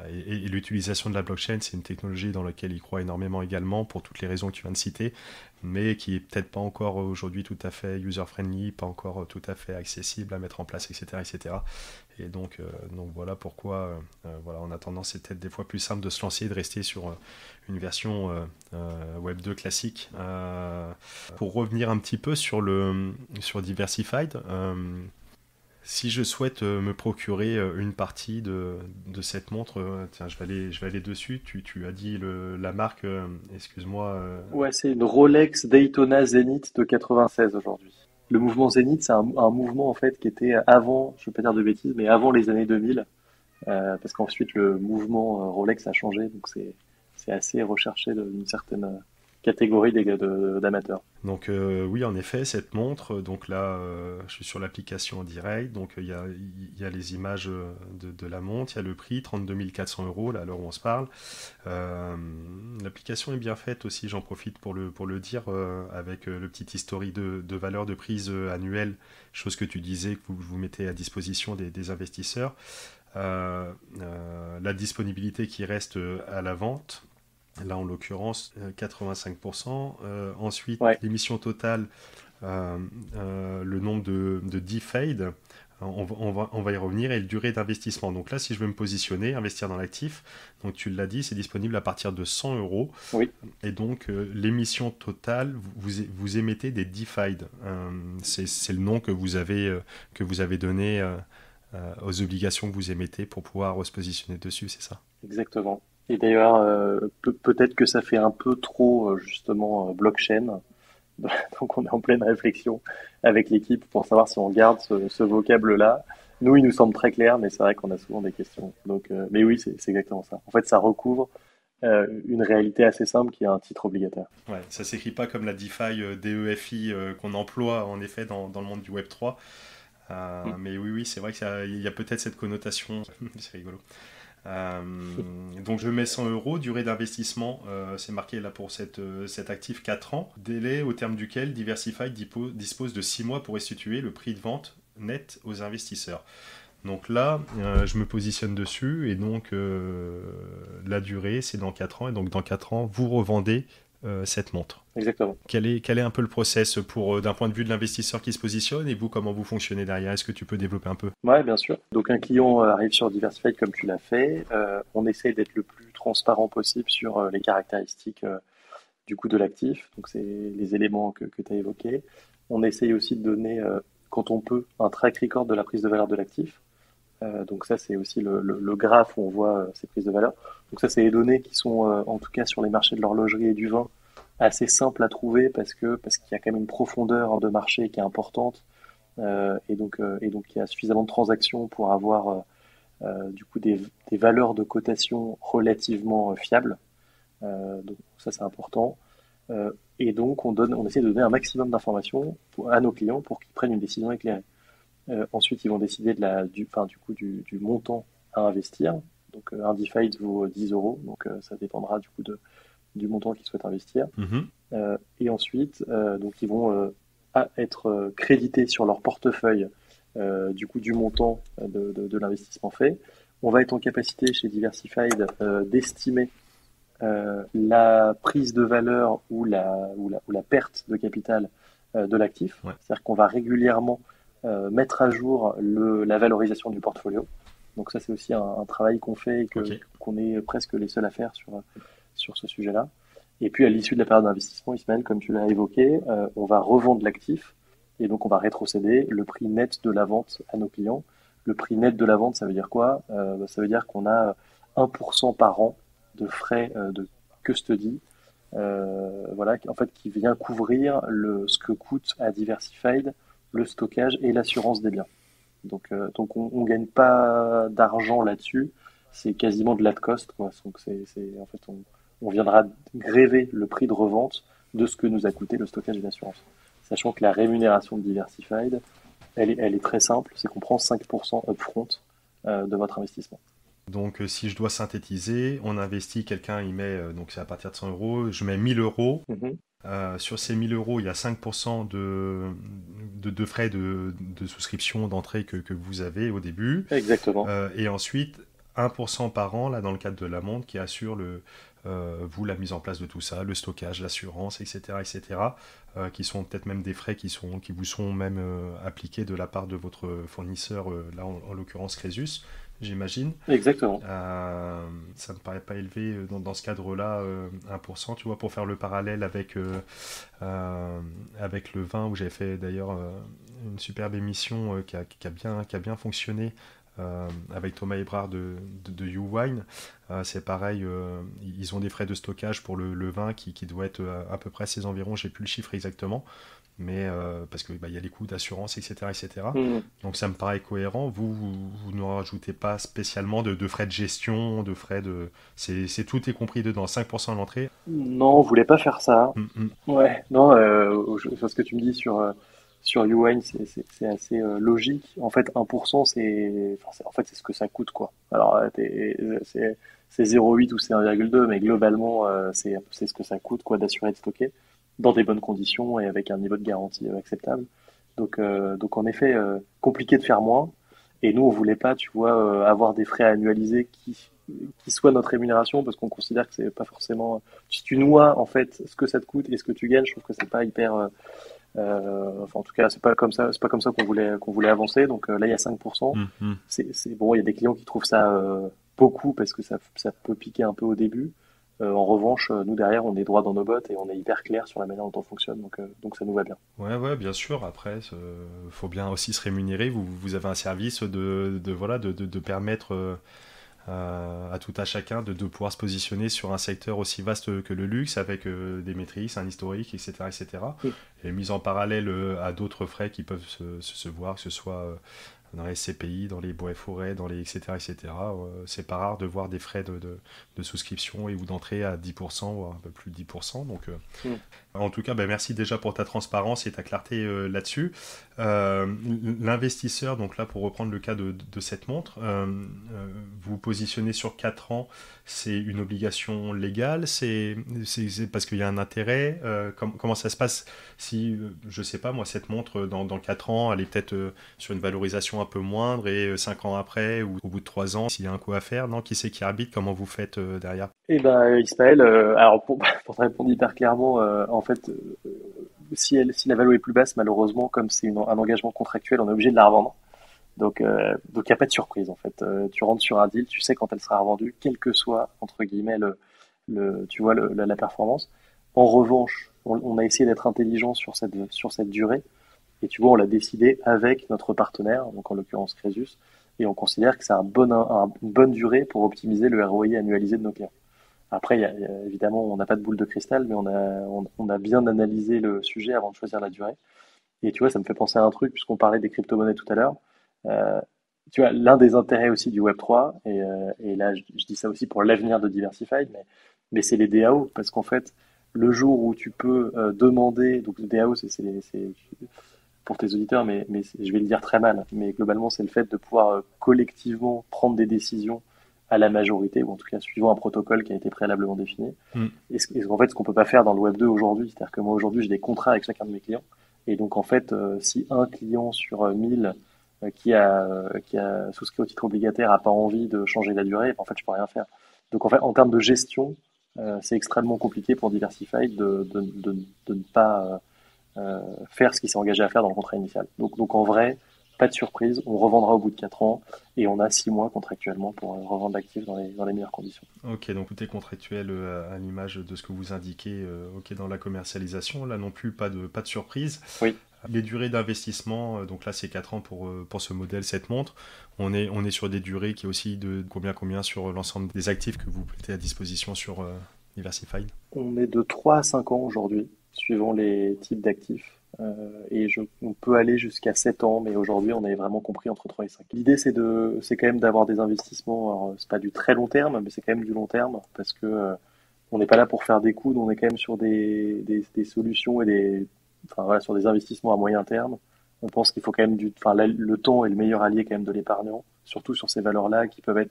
Speaker 1: et l'utilisation de la blockchain. C'est une technologie dans laquelle il croit énormément également pour toutes les raisons que tu viens de citer, mais qui est peut-être pas encore aujourd'hui tout à fait user-friendly, pas encore tout à fait accessible à mettre en place, etc. etc. Et donc voilà pourquoi voilà, on a tendance, c'est peut-être des fois plus simple de se lancer et de rester sur une version Web 2 classique. Pour revenir un petit peu sur Diversified, si je souhaite me procurer une partie de cette montre, tiens, je vais aller dessus. Tu as dit la marque, excuse-moi.
Speaker 2: Ouais, c'est une Rolex Daytona Zenith de 96 aujourd'hui. Le mouvement Zenith, c'est un mouvement en fait qui était avant, je ne veux pas dire de bêtises, mais avant les années 2000, parce qu'ensuite le mouvement Rolex a changé, donc c'est assez recherché d'une certaine catégorie d'amateurs.
Speaker 1: Donc oui, en effet, cette montre, donc là, je suis sur l'application en direct, donc il y a les images de la montre, il y a le prix, 32 400 euros, là, à l'heure où on se parle. L'application est bien faite aussi, j'en profite pour le dire, avec le petit historique de valeur de prise annuelle, chose que tu disais, que vous mettez à disposition des investisseurs. La disponibilité qui reste à la vente, là en l'occurrence 85%. Ensuite,
Speaker 2: Ouais,
Speaker 1: l'émission totale, le nombre de DFADE, on va y revenir, et la durée d'investissement. Donc là, si je veux me positionner, investir dans l'actif, donc tu l'as dit, c'est disponible à partir de 100 euros.
Speaker 2: oui,
Speaker 1: Et donc, l'émission totale, vous émettez des DFADE. C'est le nom que vous avez donné aux obligations que vous émettez pour pouvoir se positionner dessus, c'est ça?
Speaker 2: exactement. Et d'ailleurs, peut-être que ça fait un peu trop justement blockchain. Donc on est en pleine réflexion avec l'équipe pour savoir si on garde ce vocable-là. Nous, il nous semble très clair, mais c'est vrai qu'on a souvent des questions. Donc, mais oui, c'est exactement ça. En fait, ça recouvre une réalité assez simple qui est un titre obligataire.
Speaker 1: Ouais, ça s'écrit pas comme la DeFi, DEFI, qu'on emploie en effet dans le monde du Web 3.
Speaker 2: Mm.
Speaker 1: Mais oui, c'est vrai qu'il y a peut-être cette connotation. C'est rigolo. Euh, donc je mets 100 euros, durée d'investissement, c'est marqué là pour cet actif 4 ans, délai au terme duquel Diversified dispose de 6 mois pour restituer le prix de vente net aux investisseurs. Donc là, je me positionne dessus et donc la durée c'est dans 4 ans et donc dans 4 ans vous revendez cette montre.
Speaker 2: Exactement.
Speaker 1: Quel est un peu le process pour d'un point de vue de l'investisseur qui se positionne et vous comment vous fonctionnez derrière? Est-ce que tu peux développer un peu?
Speaker 2: Ouais, bien sûr. Donc un client arrive sur Diversified comme tu l'as fait. On essaye d'être le plus transparent possible sur les caractéristiques du coût de l'actif. Donc c'est les éléments que tu as évoqués. On essaye aussi de donner, quand on peut, un track record de la prise de valeur de l'actif. Donc ça, c'est aussi le graphe où on voit ces prises de valeur. Donc ça, c'est les données qui sont, en tout cas sur les marchés de l'horlogerie et du vin, assez simples à trouver parce qu'il y a quand même une profondeur de marché qui est importante et donc il y a suffisamment de transactions pour avoir du coup des valeurs de cotation relativement fiables. Donc ça, c'est important. Et donc on essaie de donner un maximum d'informations à nos clients pour qu'ils prennent une décision éclairée. Ensuite, ils vont décider du montant à investir. Donc, un DeFi vaut 10 euros, donc ça dépendra du coup du montant qu'ils souhaitent investir.
Speaker 1: Mhm.
Speaker 2: Et ensuite, donc ils vont être crédités sur leur portefeuille du coup du montant de l'investissement fait. On va être en capacité chez Diversified d'estimer la prise de valeur ou la perte de capital de l'actif.
Speaker 1: Ouais.
Speaker 2: C'est-à-dire qu'on va régulièrement mettre à jour la valorisation du portfolio. Donc ça, c'est aussi un travail qu'on fait et
Speaker 1: Ok.
Speaker 2: qu'on est presque les seuls à faire sur ce sujet-là. Et puis à l'issue de la période d'investissement, Ismaël, comme tu l'as évoqué, on va revendre l'actif et donc on va rétrocéder le prix net de la vente à nos clients. Le prix net de la vente, ça veut dire quoi? Ça veut dire qu'on a 1% par an de frais de custody voilà, en fait, qui vient couvrir ce que coûte à Diversified le stockage et l'assurance des biens. Donc on gagne pas d'argent là-dessus, c'est quasiment de l'at cost, quoi. Donc en fait, on viendra gréver le prix de revente de ce que nous a coûté le stockage et l'assurance. Sachant que la rémunération de Diversified, elle est très simple, c'est qu'on prend 5% upfront de votre investissement.
Speaker 1: Donc, si je dois synthétiser, on investit, quelqu'un il met, donc c'est à partir de 100 euros, je mets 1000 euros.
Speaker 2: Mhm.
Speaker 1: Sur ces 1000 euros, il y a 5% de frais de souscription, d'entrée que vous avez au début.
Speaker 2: Exactement.
Speaker 1: Et ensuite, 1% par an, là, dans le cadre de la montre, qui assure vous la mise en place de tout ça, le stockage, l'assurance, etc., qui sont peut-être même des frais qui vous sont même appliqués de la part de votre fournisseur, là, en l'occurrence Crésus, j'imagine.
Speaker 2: Exactement.
Speaker 1: Ça me paraît pas élevé dans ce cadre-là, 1%, tu vois, pour faire le parallèle avec le vin, où j'avais fait d'ailleurs une superbe émission qui a bien fonctionné avec Thomas Hébrard de YouWine. C'est pareil, ils ont des frais de stockage pour le vin qui doit être à peu près à ces environs, j'ai plus le chiffre exactement, mais parce que y a les coûts d'assurance, etc.
Speaker 2: Mhm.
Speaker 1: Donc ça me paraît cohérent. Vous ne rajoutez pas spécialement de frais de gestion, de frais de... tout est compris dedans, 5% à l'entrée.
Speaker 2: Non, on voulait pas faire ça.
Speaker 1: Mm.
Speaker 2: Ouais, non, ce que tu me dis sur YouWine, c'est assez logique. En fait, 1%, en fait, c'est ce que ça coûte, quoi. Alors, c'est 0,8 ou c'est 1,2, mais globalement, c'est ce que ça coûte, quoi, d'assurer de stocker dans des bonnes conditions et avec un niveau de garantie acceptable. Donc en effet, compliqué de faire moins. Et nous, on voulait pas, tu vois, avoir des frais à annualiser qui soient notre rémunération, parce qu'on considère que c'est pas forcément. Si tu noies en fait ce que ça te coûte et ce que tu gagnes, je trouve que c'est pas hyper. Enfin, en tout cas, c'est pas comme ça qu'on voulait avancer. Donc là, il y a 5%.
Speaker 1: Mm.
Speaker 2: C'est bon, il y a des clients qui trouvent ça beaucoup parce que ça peut piquer un peu au début. En revanche, nous derrière, on est droit dans nos bottes et on est hyper clair sur la manière dont on fonctionne, donc ça nous va bien.
Speaker 1: Ouais, bien sûr. Après, faut bien aussi se rémunérer. Vous avez un service de permettre à tout à chacun de pouvoir se positionner sur un secteur aussi vaste que le luxe, avec des métriques, un historique, etc., etc.
Speaker 2: Mm.
Speaker 1: Et mise en parallèle à d'autres frais qui peuvent se voir, que ce soit dans les CPI, dans les bois et forêts, dans les etc. etc. C'est pas rare de voir des frais de souscription ou d'entrée à 10%, voire un peu plus de 10%. Donc,
Speaker 2: Mm.
Speaker 1: en tout cas, merci déjà pour ta transparence et ta clarté là-dessus. L'investisseur, donc là, pour reprendre le cas de cette montre, vous positionnez sur 4 ans, c'est une obligation légale, c'est parce qu'il y a un intérêt, comment ça se passe si, je sais pas, moi, cette montre, dans 4 ans, elle est peut-être sur une valorisation un peu moindre, et 5 ans après, ou au bout de 3 ans, s'il y a un coup à faire, non, qui c'est qui arbitre, comment vous faites derrière?
Speaker 2: Eh ben, Ismaël, alors pour te répondre hyper clairement, en fait, si la valeur est plus basse, malheureusement, comme c'est un engagement contractuel, on est obligé de la revendre. Donc il n'y a pas de surprise en fait. Tu rentres sur un deal, tu sais quand elle sera revendue, quel que soit entre guillemets tu vois la performance. En revanche, on a essayé d'être intelligent sur cette durée, et tu vois, on l'a décidé avec notre partenaire, donc en l'occurrence Crésus, et on considère que c'est une bonne durée pour optimiser le ROI annualisé de nos clients. Après, évidemment, on n'a pas de boule de cristal, mais on a bien analysé le sujet avant de choisir la durée. Et tu vois, ça me fait penser à un truc, puisqu'on parlait des crypto-monnaies tout à l'heure. Euh, Tu vois, l'un des intérêts aussi du Web3, et là, je dis ça aussi pour l'avenir de Diversified, mais c'est les DAO, parce qu'en fait, le jour où tu peux demander, donc le DAO, c'est pour tes auditeurs, mais je vais le dire très mal, mais globalement, c'est le fait de pouvoir collectivement prendre des décisions à la majorité, ou en tout cas suivant un protocole qui a été préalablement défini.
Speaker 1: Mm.
Speaker 2: En fait, ce qu'on peut pas faire dans le Web 2 aujourd'hui, c'est-à-dire que moi aujourd'hui, j'ai des contrats avec chacun de mes clients, et donc en fait, si un client sur 1000 qui a souscrit au titre obligataire a pas envie de changer la durée, en fait, je peux rien faire. Donc en fait, en termes de gestion, c'est extrêmement compliqué pour Diversified de ne pas faire ce qu'il s'est engagé à faire dans le contrat initial. Donc en vrai, pas de surprise, on revendra au bout de 4 ans et on a 6 mois contractuellement pour revendre l'actif dans les meilleures conditions.
Speaker 1: Ok, donc tout est contractuel à l'image de ce que vous indiquez, ok, dans la commercialisation. Là non plus, pas de surprise.
Speaker 2: Oui.
Speaker 1: Les durées d'investissement, donc là c'est 4 ans pour ce modèle, cette montre. On est sur des durées qui est aussi de combien sur l'ensemble des actifs que vous mettez à disposition sur Diversified?
Speaker 2: On est de 3 à 5 ans aujourd'hui, suivant les types d'actifs. On peut aller jusqu'à 7 ans, mais aujourd'hui, on est vraiment compris entre 3 et 5. L'idée, c'est quand même d'avoir des investissements. Alors, c'est pas du très long terme, mais c'est quand même du long terme parce que on n'est pas là pour faire des coups. On est quand même sur des solutions enfin voilà, sur des investissements à moyen terme. On pense qu'il faut quand même le temps est le meilleur allié quand même de l'épargnant, surtout sur ces valeurs-là qui peuvent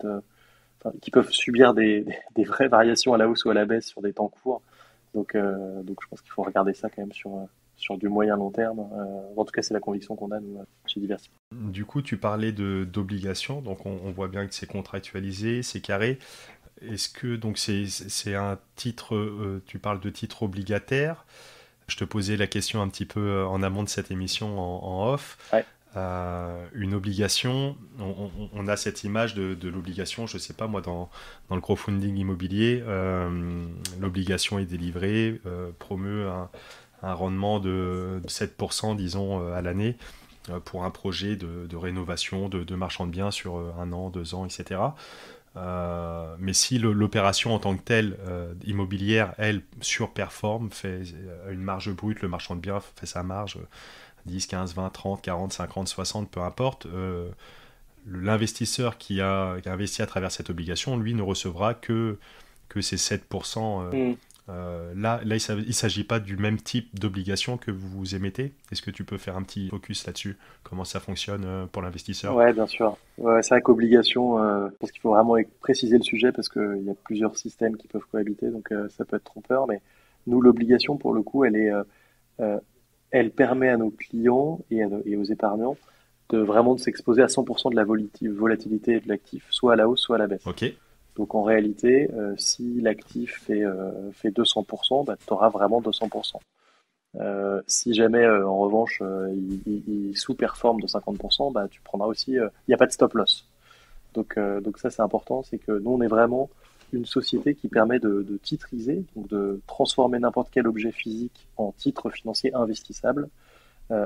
Speaker 2: qui peuvent subir des vraies variations à la hausse ou à la baisse sur des temps courts. Donc je pense qu'il faut regarder ça quand même sur du moyen long terme. En tout cas, c'est la conviction qu'on a nous, chez Diversified.
Speaker 1: Du coup, tu parlais d'obligations, donc on voit bien que c'est contractualisé, c'est carré. Est-ce que donc c'est un titre, tu parles de titre obligataire? Je te posais la question un petit peu en amont de cette émission en off.
Speaker 2: Ouais.
Speaker 1: Une obligation, on a cette image de l'obligation, je ne sais pas moi, dans le crowdfunding immobilier, l'obligation est délivrée, promeut un rendement de 7%, disons, à l'année, pour un projet de rénovation de marchand de biens sur 1 an, 2 ans, etc. Mais si l'opération en tant que telle, immobilière, elle, surperforme, fait une marge brute, le marchand de biens fait sa marge 10, 15, 20, 30, 40, 50, 60, peu importe, l'investisseur qui a investi à travers cette obligation, lui, ne recevra que ces 7%. Là, il ne s'agit pas du même type d'obligation que vous émettez. Est-ce que tu peux faire un petit focus là-dessus? Comment ça fonctionne pour l'investisseur?
Speaker 2: Ouais, bien sûr. Ouais, c'est vrai qu'obligation, je pense qu'il faut vraiment préciser le sujet parce qu'il y a plusieurs systèmes qui peuvent cohabiter, donc ça peut être trompeur. Mais nous, l'obligation, pour le coup, euh, elle permet à nos clients et aux épargnants de s'exposer à 100% de la volatilité de l'actif, soit à la hausse, soit à la baisse.
Speaker 1: Ok.
Speaker 2: Donc en réalité, si l'actif fait 200%, bah, tu auras vraiment 200%. Si jamais, en revanche, il sous-performe de 50%, bah, tu prendras aussi. Il n'y a pas de stop loss. Donc ça, c'est important, c'est que nous, on est vraiment une société qui permet de titriser, donc de transformer n'importe quel objet physique en titre financier investissable.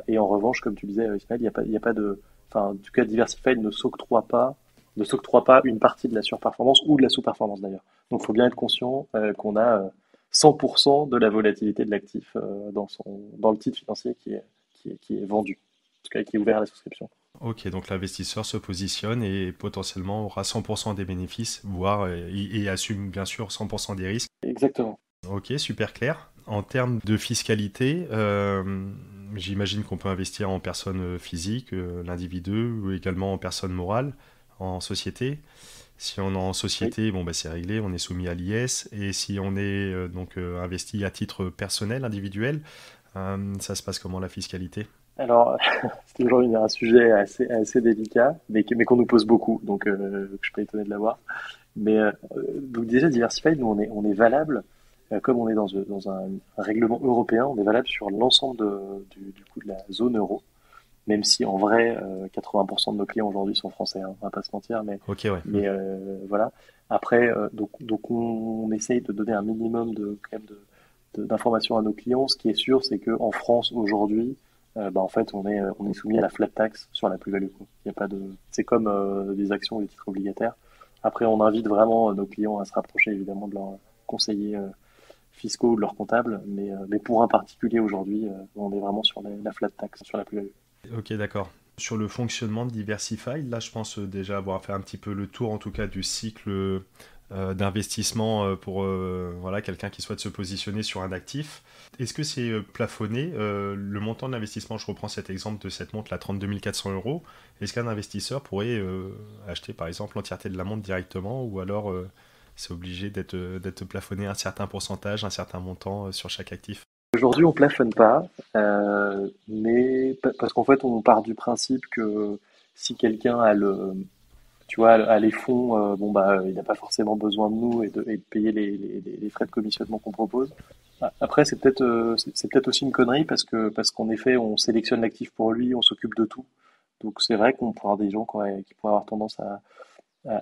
Speaker 2: Et en revanche, comme tu disais, Ismaël, il y a pas de, enfin, en tout cas, Diversified ne s'octroie pas une partie de la surperformance ou de la sous-performance d'ailleurs. Donc, il faut bien être conscient qu'on a 100% de la volatilité de l'actif dans le titre financier qui est vendu, en tout cas qui est ouvert à la souscription.
Speaker 1: Ok, donc l'investisseur se positionne et potentiellement aura 100% des bénéfices, voire et assume bien sûr 100% des risques.
Speaker 2: Exactement.
Speaker 1: Ok, super clair. En termes de fiscalité, j'imagine qu'on peut investir en personne physique, l'individu, ou également en personne morale, en société. Si on est en
Speaker 2: Oui.
Speaker 1: société, bon, bah, c'est réglé, on est soumis à l'IS. Et si on est investi à titre personnel, individuel, ça se passe comment la fiscalité?
Speaker 2: Alors, c'est toujours un sujet assez délicat, mais qu'on nous pose beaucoup, donc je suis pas étonné de l'avoir. Donc déjà, Diversified, nous, on est valable, comme on est dans un règlement européen, on est valable sur l'ensemble du coup de la zone euro, même si en vrai, 80% de nos clients aujourd'hui sont français, hein, on va pas se mentir,
Speaker 1: Ok, ouais.
Speaker 2: voilà. Après, donc on essaye de donner un minimum quand même d'informations à nos clients. Ce qui est sûr, c'est qu'en France aujourd'hui, en fait, on est soumis à la flat tax sur la plus-value, quoi. Il y a pas de, c'est comme des actions ou des titres obligataires. Après, on invite vraiment nos clients à se rapprocher évidemment de leurs conseillers fiscaux ou de leurs comptables, mais pour un particulier aujourd'hui, on est vraiment sur la flat tax sur la plus-value.
Speaker 1: Ok, d'accord. Sur le fonctionnement de Diversified, là, je pense déjà avoir fait un petit peu le tour, en tout cas, du cycle d'investissement pour voilà, quelqu'un qui souhaite se positionner sur un actif. Est-ce que c'est plafonné le montant de l'investissement? Je reprends cet exemple de cette montre, la 32 400 euros. Est-ce qu'un investisseur pourrait acheter, par exemple, l'entièreté de la montre directement ou alors c'est obligé d'être plafonné à un certain pourcentage, un certain montant sur chaque actif?
Speaker 2: Aujourd'hui, on plafonne pas, parce qu'en fait, on part du principe que si quelqu'un tu vois, a les fonds, bon bah, il n'a pas forcément besoin de nous et de payer les frais de commissionnement qu'on propose. Après, c'est peut-être aussi une connerie parce qu'en effet, on sélectionne l'actif pour lui, on s'occupe de tout. Donc c'est vrai qu'on pourra avoir des gens qui pourraient avoir tendance à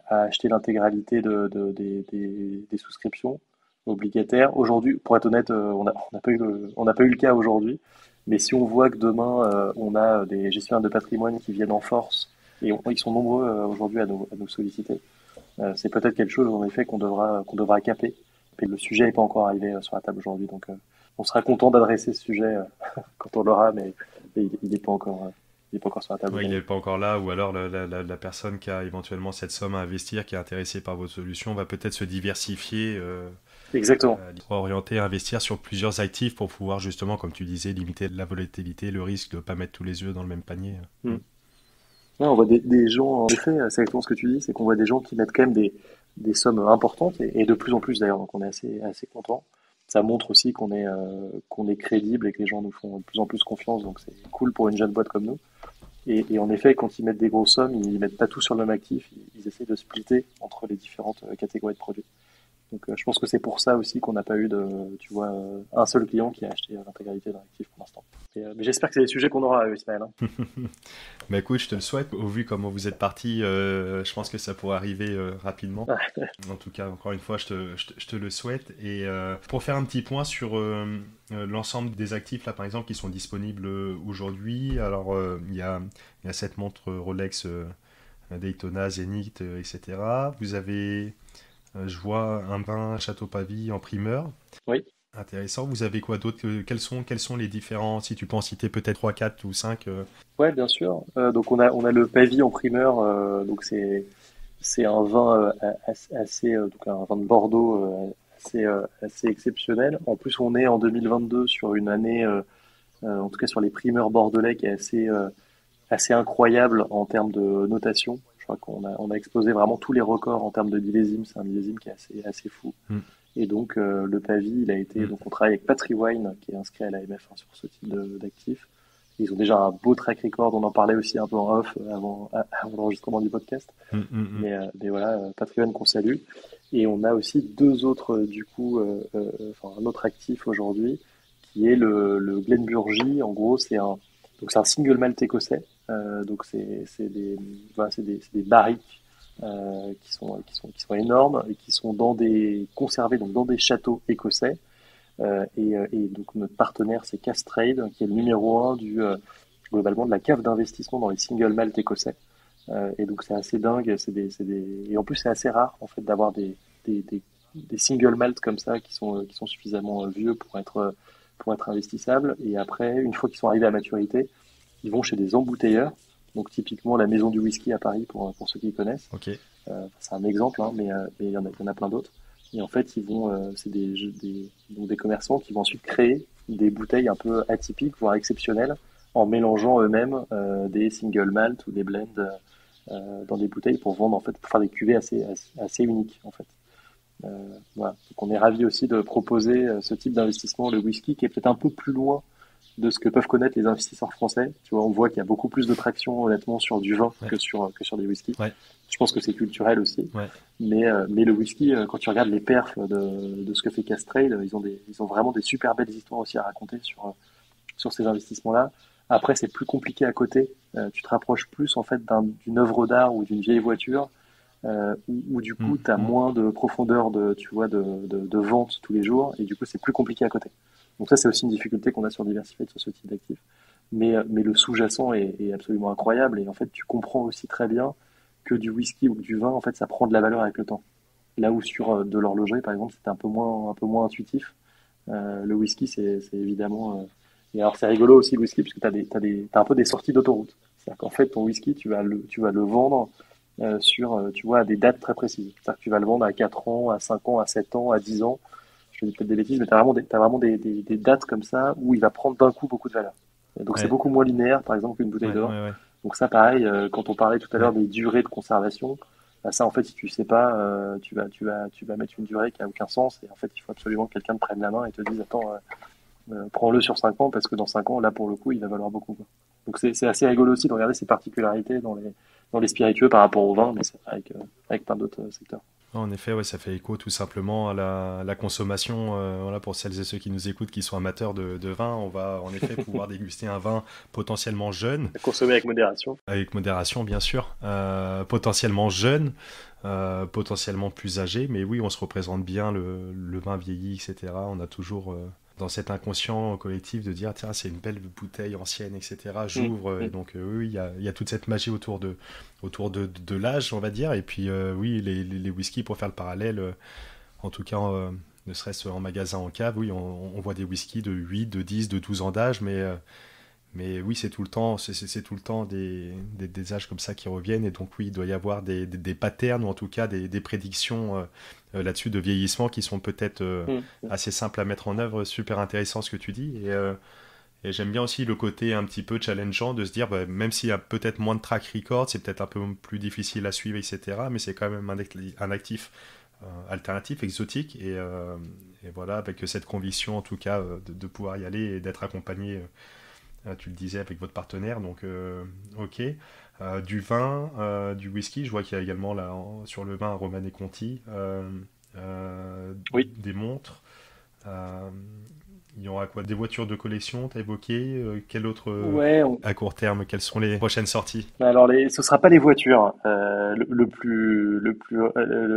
Speaker 2: acheter l'intégralité des souscriptions obligataires. Aujourd'hui, pour être honnête, on n'a pas eu le cas aujourd'hui. Mais si on voit que demain, on a des gestionnaires de patrimoine qui viennent en force, ils sont nombreux aujourd'hui à nous solliciter, c'est peut-être quelque chose en effet qu'on devra caper. Et le sujet n'est pas encore arrivé sur la table aujourd'hui, donc on sera content d'adresser ce sujet quand on l'aura, mais il n'est pas encore, il est pas encore sur la table
Speaker 1: Ouais, il
Speaker 2: aujourd'hui.
Speaker 1: n'est pas encore là, ou alors la personne qui a éventuellement cette somme à investir, qui est intéressée par votre solution, va peut-être se diversifier,
Speaker 2: Exactement.
Speaker 1: orienter, investir sur plusieurs actifs pour pouvoir justement, comme tu disais, limiter la volatilité, le risque de ne pas mettre tous les œufs dans le même panier.
Speaker 2: Mm. Ouais, on voit des gens, en effet, c'est exactement ce que tu dis, c'est qu'on voit des gens qui mettent quand même des sommes importantes, et de plus en plus d'ailleurs, donc on est assez content. Ça montre aussi qu'on est crédible et que les gens nous font de plus en plus confiance, donc c'est cool pour une jeune boîte comme nous. Et en effet, quand ils mettent des grosses sommes, ils mettent pas tout sur le même actif, ils essaient de splitter entre les différentes catégories de produits. Donc je pense que c'est pour ça aussi qu'on n'a pas eu tu vois, un seul client qui a acheté l'intégralité d'un actif pour l'instant. Mais j'espère que c'est des sujets qu'on aura, Ismaël, hein.
Speaker 1: Bah écoute, je te le souhaite. Au vu comment vous êtes parti, je pense que ça pourrait arriver rapidement. En tout cas, encore une fois, je te le souhaite. Et pour faire un petit point sur l'ensemble des actifs, là, par exemple, qui sont disponibles aujourd'hui, alors il y a cette montre Rolex Daytona, Zenith, etc. Vous avez, je vois, un vin Château Pavie en primeur.
Speaker 2: Oui.
Speaker 1: Intéressant. Vous avez quoi d'autre? Quels sont les différents, si tu peux en citer peut-être 3, 4 ou 5.
Speaker 2: Ouais, bien sûr. Donc on a le Pavie en primeur, donc c'est un vin assez, donc un vin de Bordeaux assez exceptionnel. En plus, on est en 2022 sur une année, en tout cas sur les primeurs bordelais, qui est assez incroyable en termes de notation. Je crois on a explosé vraiment tous les records en termes de millésime. C'est un millésime qui est assez fou.
Speaker 1: Mm.
Speaker 2: Et donc le Pavie, il a été, donc on travaille avec Patry Wine, qui est inscrit à l'AMF, hein, sur ce type d'actifs. Ils ont déjà un beau track record, on en parlait aussi un peu en off avant l'enregistrement du podcast. Mais voilà, Patreon qu'on salue. Et on a aussi deux autres, du coup, enfin un autre actif aujourd'hui, qui est le Glenburgie. En gros, donc c'est un single malt écossais. Donc c'est des, voilà, c'est des barriques qui sont énormes et qui sont conservés donc dans des châteaux écossais. Et donc notre partenaire, c'est Castrade, qui est le numéro un globalement de la cave d'investissement dans les single malt écossais. Et donc c'est assez dingue. Et en plus c'est assez rare en fait d'avoir des, des, des single malt comme ça qui sont suffisamment vieux pour être investissables. Et après, une fois qu'ils sont arrivés à maturité, ils vont chez des embouteilleurs. Donc typiquement la Maison du Whisky à Paris pour ceux qui connaissent.
Speaker 1: Ok.
Speaker 2: C'est un exemple, hein, mais il y en a plein d'autres. Et en fait, c'est donc des commerçants qui vont ensuite créer des bouteilles un peu atypiques, voire exceptionnelles, en mélangeant eux-mêmes des single malt ou des blends dans des bouteilles pour vendre, en fait, pour faire des cuvées assez uniques, en fait. Voilà. Donc on est ravi aussi de proposer ce type d'investissement, le whisky, qui est peut-être un peu plus loin de ce que peuvent connaître les investisseurs français. Tu vois, on voit qu'il y a beaucoup plus de traction, honnêtement, sur du vin
Speaker 1: Ouais.
Speaker 2: que sur des whiskies.
Speaker 1: Ouais.
Speaker 2: Je pense que c'est culturel aussi.
Speaker 1: Ouais.
Speaker 2: Mais le whisky, quand tu regardes les perfs de ce que fait Castrade, ils ont vraiment des super belles histoires aussi à raconter sur ces investissements-là. Après, c'est plus compliqué à côté. Tu te rapproches plus, en fait, d'une œuvre d'art ou d'une vieille voiture, où du coup, tu as moins de profondeur tu vois, de vente tous les jours, et du coup, c'est plus compliqué à côté. Donc ça, c'est aussi une difficulté qu'on a sur Diversified, sur ce type d'actifs. Mais le sous-jacent est absolument incroyable, et en fait, tu comprends aussi très bien que du whisky ou du vin, en fait, ça prend de la valeur avec le temps. Là où sur de l'horlogerie, par exemple, c'était un peu moins intuitif. Le whisky, c'est évidemment... Et alors, c'est rigolo aussi, le whisky, parce que t'as un peu des sorties d'autoroute. C'est-à-dire qu'en fait, ton whisky, tu vas le vendre tu vois, à des dates très précises. C'est-à-dire que tu vas le vendre à 4 ans, à 5 ans, à 7 ans, à 10 ans. Je dis peut-être des bêtises, mais t'as vraiment des dates comme ça où il va prendre d'un coup beaucoup de valeur. Et donc, c'est
Speaker 1: Ouais.
Speaker 2: beaucoup moins linéaire, par exemple, qu'une bouteille
Speaker 1: Ouais.
Speaker 2: de vin.
Speaker 1: Ouais.
Speaker 2: Donc ça, pareil, quand on parlait tout à l'heure
Speaker 1: Ouais.
Speaker 2: des durées de conservation, bah ça, en fait, si tu sais pas, tu vas mettre une durée qui a aucun sens. Et en fait, il faut absolument que quelqu'un te prenne la main et te dise, attends, prends-le sur 5 ans parce que dans 5 ans, là, pour le coup, il va valoir beaucoup, quoi. Donc c'est assez rigolo aussi de regarder ces particularités dans les spiritueux par rapport au vin, mais c'est avec plein d'autres secteurs.
Speaker 1: En effet, ouais, ça fait écho tout simplement à la consommation. Voilà, pour celles et ceux qui nous écoutent, qui sont amateurs de vin, on va en effet pouvoir déguster un vin potentiellement jeune,
Speaker 2: Consommer avec modération.
Speaker 1: avec modération bien sûr, potentiellement jeune, potentiellement plus âgé, mais oui, on se représente bien le vin vieilli, etc. On a toujours dans cet inconscient collectif de dire tiens, c'est une belle bouteille ancienne, etc. J'ouvre, et donc oui, il y a toute cette magie autour de l'âge, on va dire, et puis oui, les whiskies, pour faire le parallèle, en tout cas ne serait-ce en magasin, en cave, oui, on voit des whiskies de 8, de 10, de 12 ans d'âge, mais oui, c'est tout le temps, c'est tout le temps des âges comme ça qui reviennent. Et donc oui, il doit y avoir des patterns, ou en tout cas des prédictions là-dessus de vieillissement qui sont peut-être
Speaker 2: Mm.
Speaker 1: assez simples à mettre en œuvre. Super intéressant ce que tu dis. Et j'aime bien aussi le côté un petit peu challengeant de se dire, bah, même s'il y a peut-être moins de track record, c'est peut-être un peu plus difficile à suivre, etc. Mais c'est quand même un actif alternatif, exotique. Et voilà, avec cette conviction en tout cas de pouvoir y aller et d'être accompagné, tu le disais, avec votre partenaire. Donc, ok. Du vin, du whisky, je vois qu'il y a également là, sur le vin Romanée Conti,
Speaker 2: Oui.
Speaker 1: des montres. Euh, il y aura quoi? Des voitures de collection, t'as évoqué. Quel autre,
Speaker 2: Ouais,
Speaker 1: à court terme, quelles sont les prochaines sorties?
Speaker 2: alors ce sera pas les voitures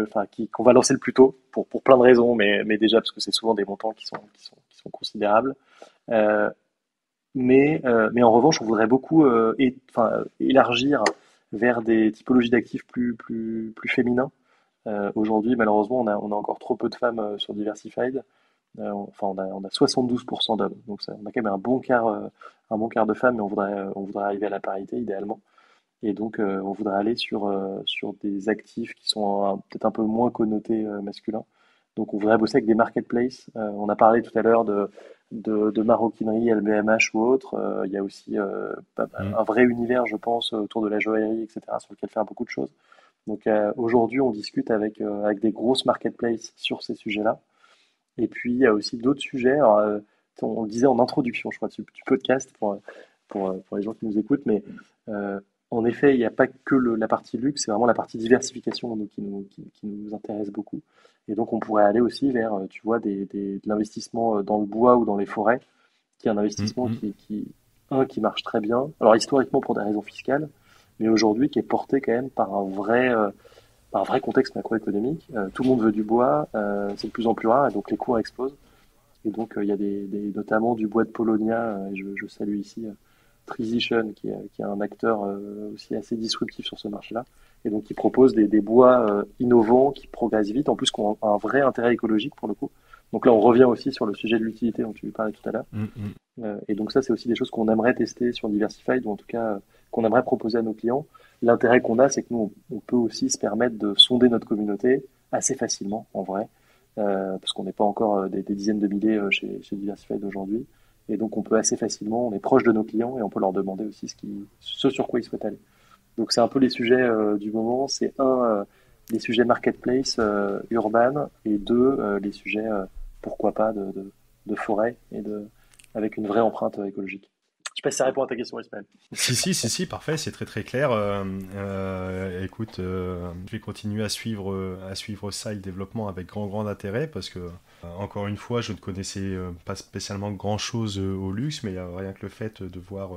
Speaker 2: enfin qu'on va lancer le plus tôt pour plein de raisons, mais déjà parce que c'est souvent des montants qui sont considérables. Euh, mais en revanche, on voudrait beaucoup élargir vers des typologies d'actifs plus féminins. Aujourd'hui, malheureusement, on a encore trop peu de femmes sur Diversified. On a 72% d'hommes, donc on a quand même un bon quart de femmes, mais on voudrait arriver à la parité idéalement. Et donc, on voudrait aller sur des actifs qui sont peut-être un peu moins connotés masculins. Donc, on voudrait bosser avec des marketplaces. On a parlé tout à l'heure de maroquinerie, LVMH ou autre. Il y a aussi
Speaker 1: Hmm.
Speaker 2: un vrai univers, je pense, autour de la joaillerie, etc., sur lequel faire beaucoup de choses. Donc, aujourd'hui, on discute avec des grosses marketplaces sur ces sujets-là. Et puis, il y a aussi d'autres sujets. Alors, on le disait en introduction, je crois, du podcast pour les gens qui nous écoutent, mais euh, en effet, il n'y a pas que la partie luxe, c'est vraiment la partie diversification qui nous intéresse beaucoup. Et donc, on pourrait aller aussi vers, tu vois, de l'investissement dans le bois ou dans les forêts, qui est un
Speaker 1: Hmm,
Speaker 2: investissement
Speaker 1: hmm.
Speaker 2: qui marche très bien. Alors, historiquement, pour des raisons fiscales, mais aujourd'hui, qui est porté quand même par un vrai contexte macroéconomique. Tout le monde veut du bois, c'est de plus en plus rare, et donc les cours explosent. Et donc, il y a notamment du bois de Polonia, et je salue ici Transition, qui est un acteur aussi assez disruptif sur ce marché-là, et donc qui propose des bois innovants, qui progressent vite, en plus qui ont un vrai intérêt écologique pour le coup. Donc là, on revient aussi sur le sujet de l'utilité dont tu parlais tout à l'heure.
Speaker 1: Hmm, hmm.
Speaker 2: Et donc ça, c'est aussi des choses qu'on aimerait tester sur Diversified, ou en tout cas qu'on aimerait proposer à nos clients. L'intérêt qu'on a, c'est que nous, on peut aussi se permettre de sonder notre communauté assez facilement, en vrai, parce qu'on n'est pas encore des dizaines de milliers chez Diversified aujourd'hui. Et donc, on peut assez facilement, on est proche de nos clients et on peut leur demander aussi ce sur quoi ils souhaitent aller. Donc, c'est un peu les sujets du moment. C'est les sujets marketplace, urban, et deux, les sujets, pourquoi pas, de forêt avec une vraie empreinte écologique. Je sais pas si ça répond à ta question, Ismaël.
Speaker 1: Si, parfait, c'est très très clair. Écoute, je vais continuer à suivre ça et le développement avec grand intérêt parce que, encore une fois, je ne connaissais pas spécialement grand-chose au luxe, mais rien que le fait de voir,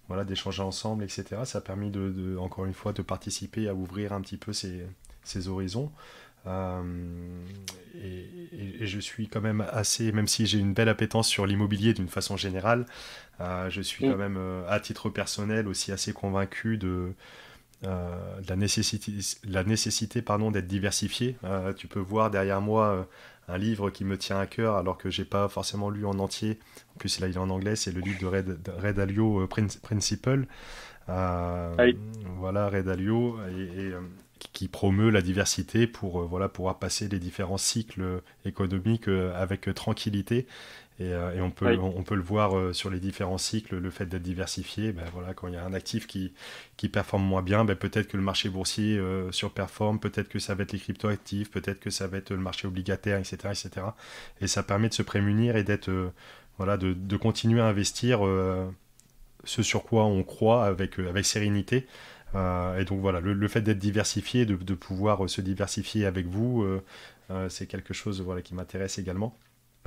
Speaker 1: voilà, d'échanger ensemble, etc., ça a permis encore une fois, de participer à ouvrir un petit peu ces horizons. Euh, et je suis quand même assez, même si j'ai une belle appétence sur l'immobilier d'une façon générale, je suis quand
Speaker 2: Mm.
Speaker 1: même, à titre personnel, aussi assez convaincu de la nécessité pardon, d'être diversifié. Tu peux voir derrière moi un livre qui me tient à cœur alors que j'ai pas forcément lu en entier. En plus, là, il est en anglais, c'est le livre de Ray Dalio, Principle.
Speaker 2: Ah oui.
Speaker 1: Voilà, Ray Dalio, qui promeut la diversité pour voilà, pouvoir passer les différents cycles économiques avec tranquillité. Et
Speaker 2: Ah oui.
Speaker 1: on peut le voir sur les différents cycles, le fait d'être diversifié. Ben voilà, quand il y a un actif qui performe moins bien, ben peut-être que le marché boursier surperforme, peut-être que ça va être les cryptoactifs, peut-être que ça va être le marché obligataire, etc. etc. Et ça permet de se prémunir et d'être, voilà, de continuer à investir ce sur quoi on croit avec sérénité. Et donc voilà, le fait d'être diversifié, de pouvoir se diversifier avec vous, c'est quelque chose voilà, qui m'intéresse également.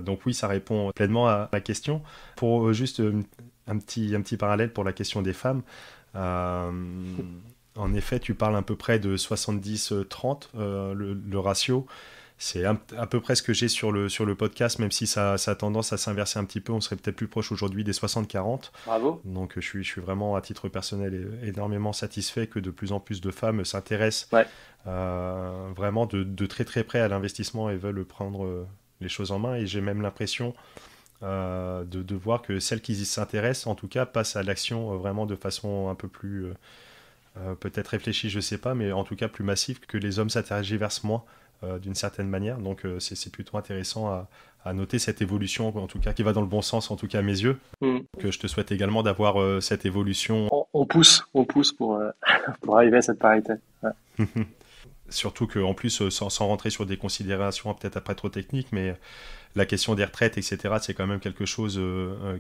Speaker 1: Donc oui, ça répond pleinement à la question. Pour juste un petit parallèle pour la question des femmes, euh, en effet, tu parles à peu près de 70-30, le ratio. C'est à peu près ce que j'ai sur le podcast, même si ça a tendance à s'inverser un petit peu. On serait peut-être plus proche aujourd'hui des 60-40.
Speaker 2: Bravo.
Speaker 1: Donc je suis vraiment, à titre personnel, énormément satisfait que de plus en plus de femmes s'intéressent
Speaker 2: Ouais.
Speaker 1: vraiment de très très près à l'investissement et veulent prendre les choses en main, et j'ai même l'impression de voir que celles qui s'intéressent, en tout cas, passent à l'action vraiment de façon un peu plus peut-être réfléchie, je sais pas, mais en tout cas plus massive, que les hommes s'intergiversent moins d'une certaine manière. Donc c'est plutôt intéressant à noter cette évolution, en tout cas qui va dans le bon sens, en tout cas à mes yeux.
Speaker 2: Mm.
Speaker 1: Donc je te souhaite également d'avoir cette évolution.
Speaker 2: On pousse pour, pour arriver à cette parité. Ouais.
Speaker 1: Surtout qu'en plus, sans rentrer sur des considérations peut-être après trop techniques, mais la question des retraites, etc., c'est quand même quelque chose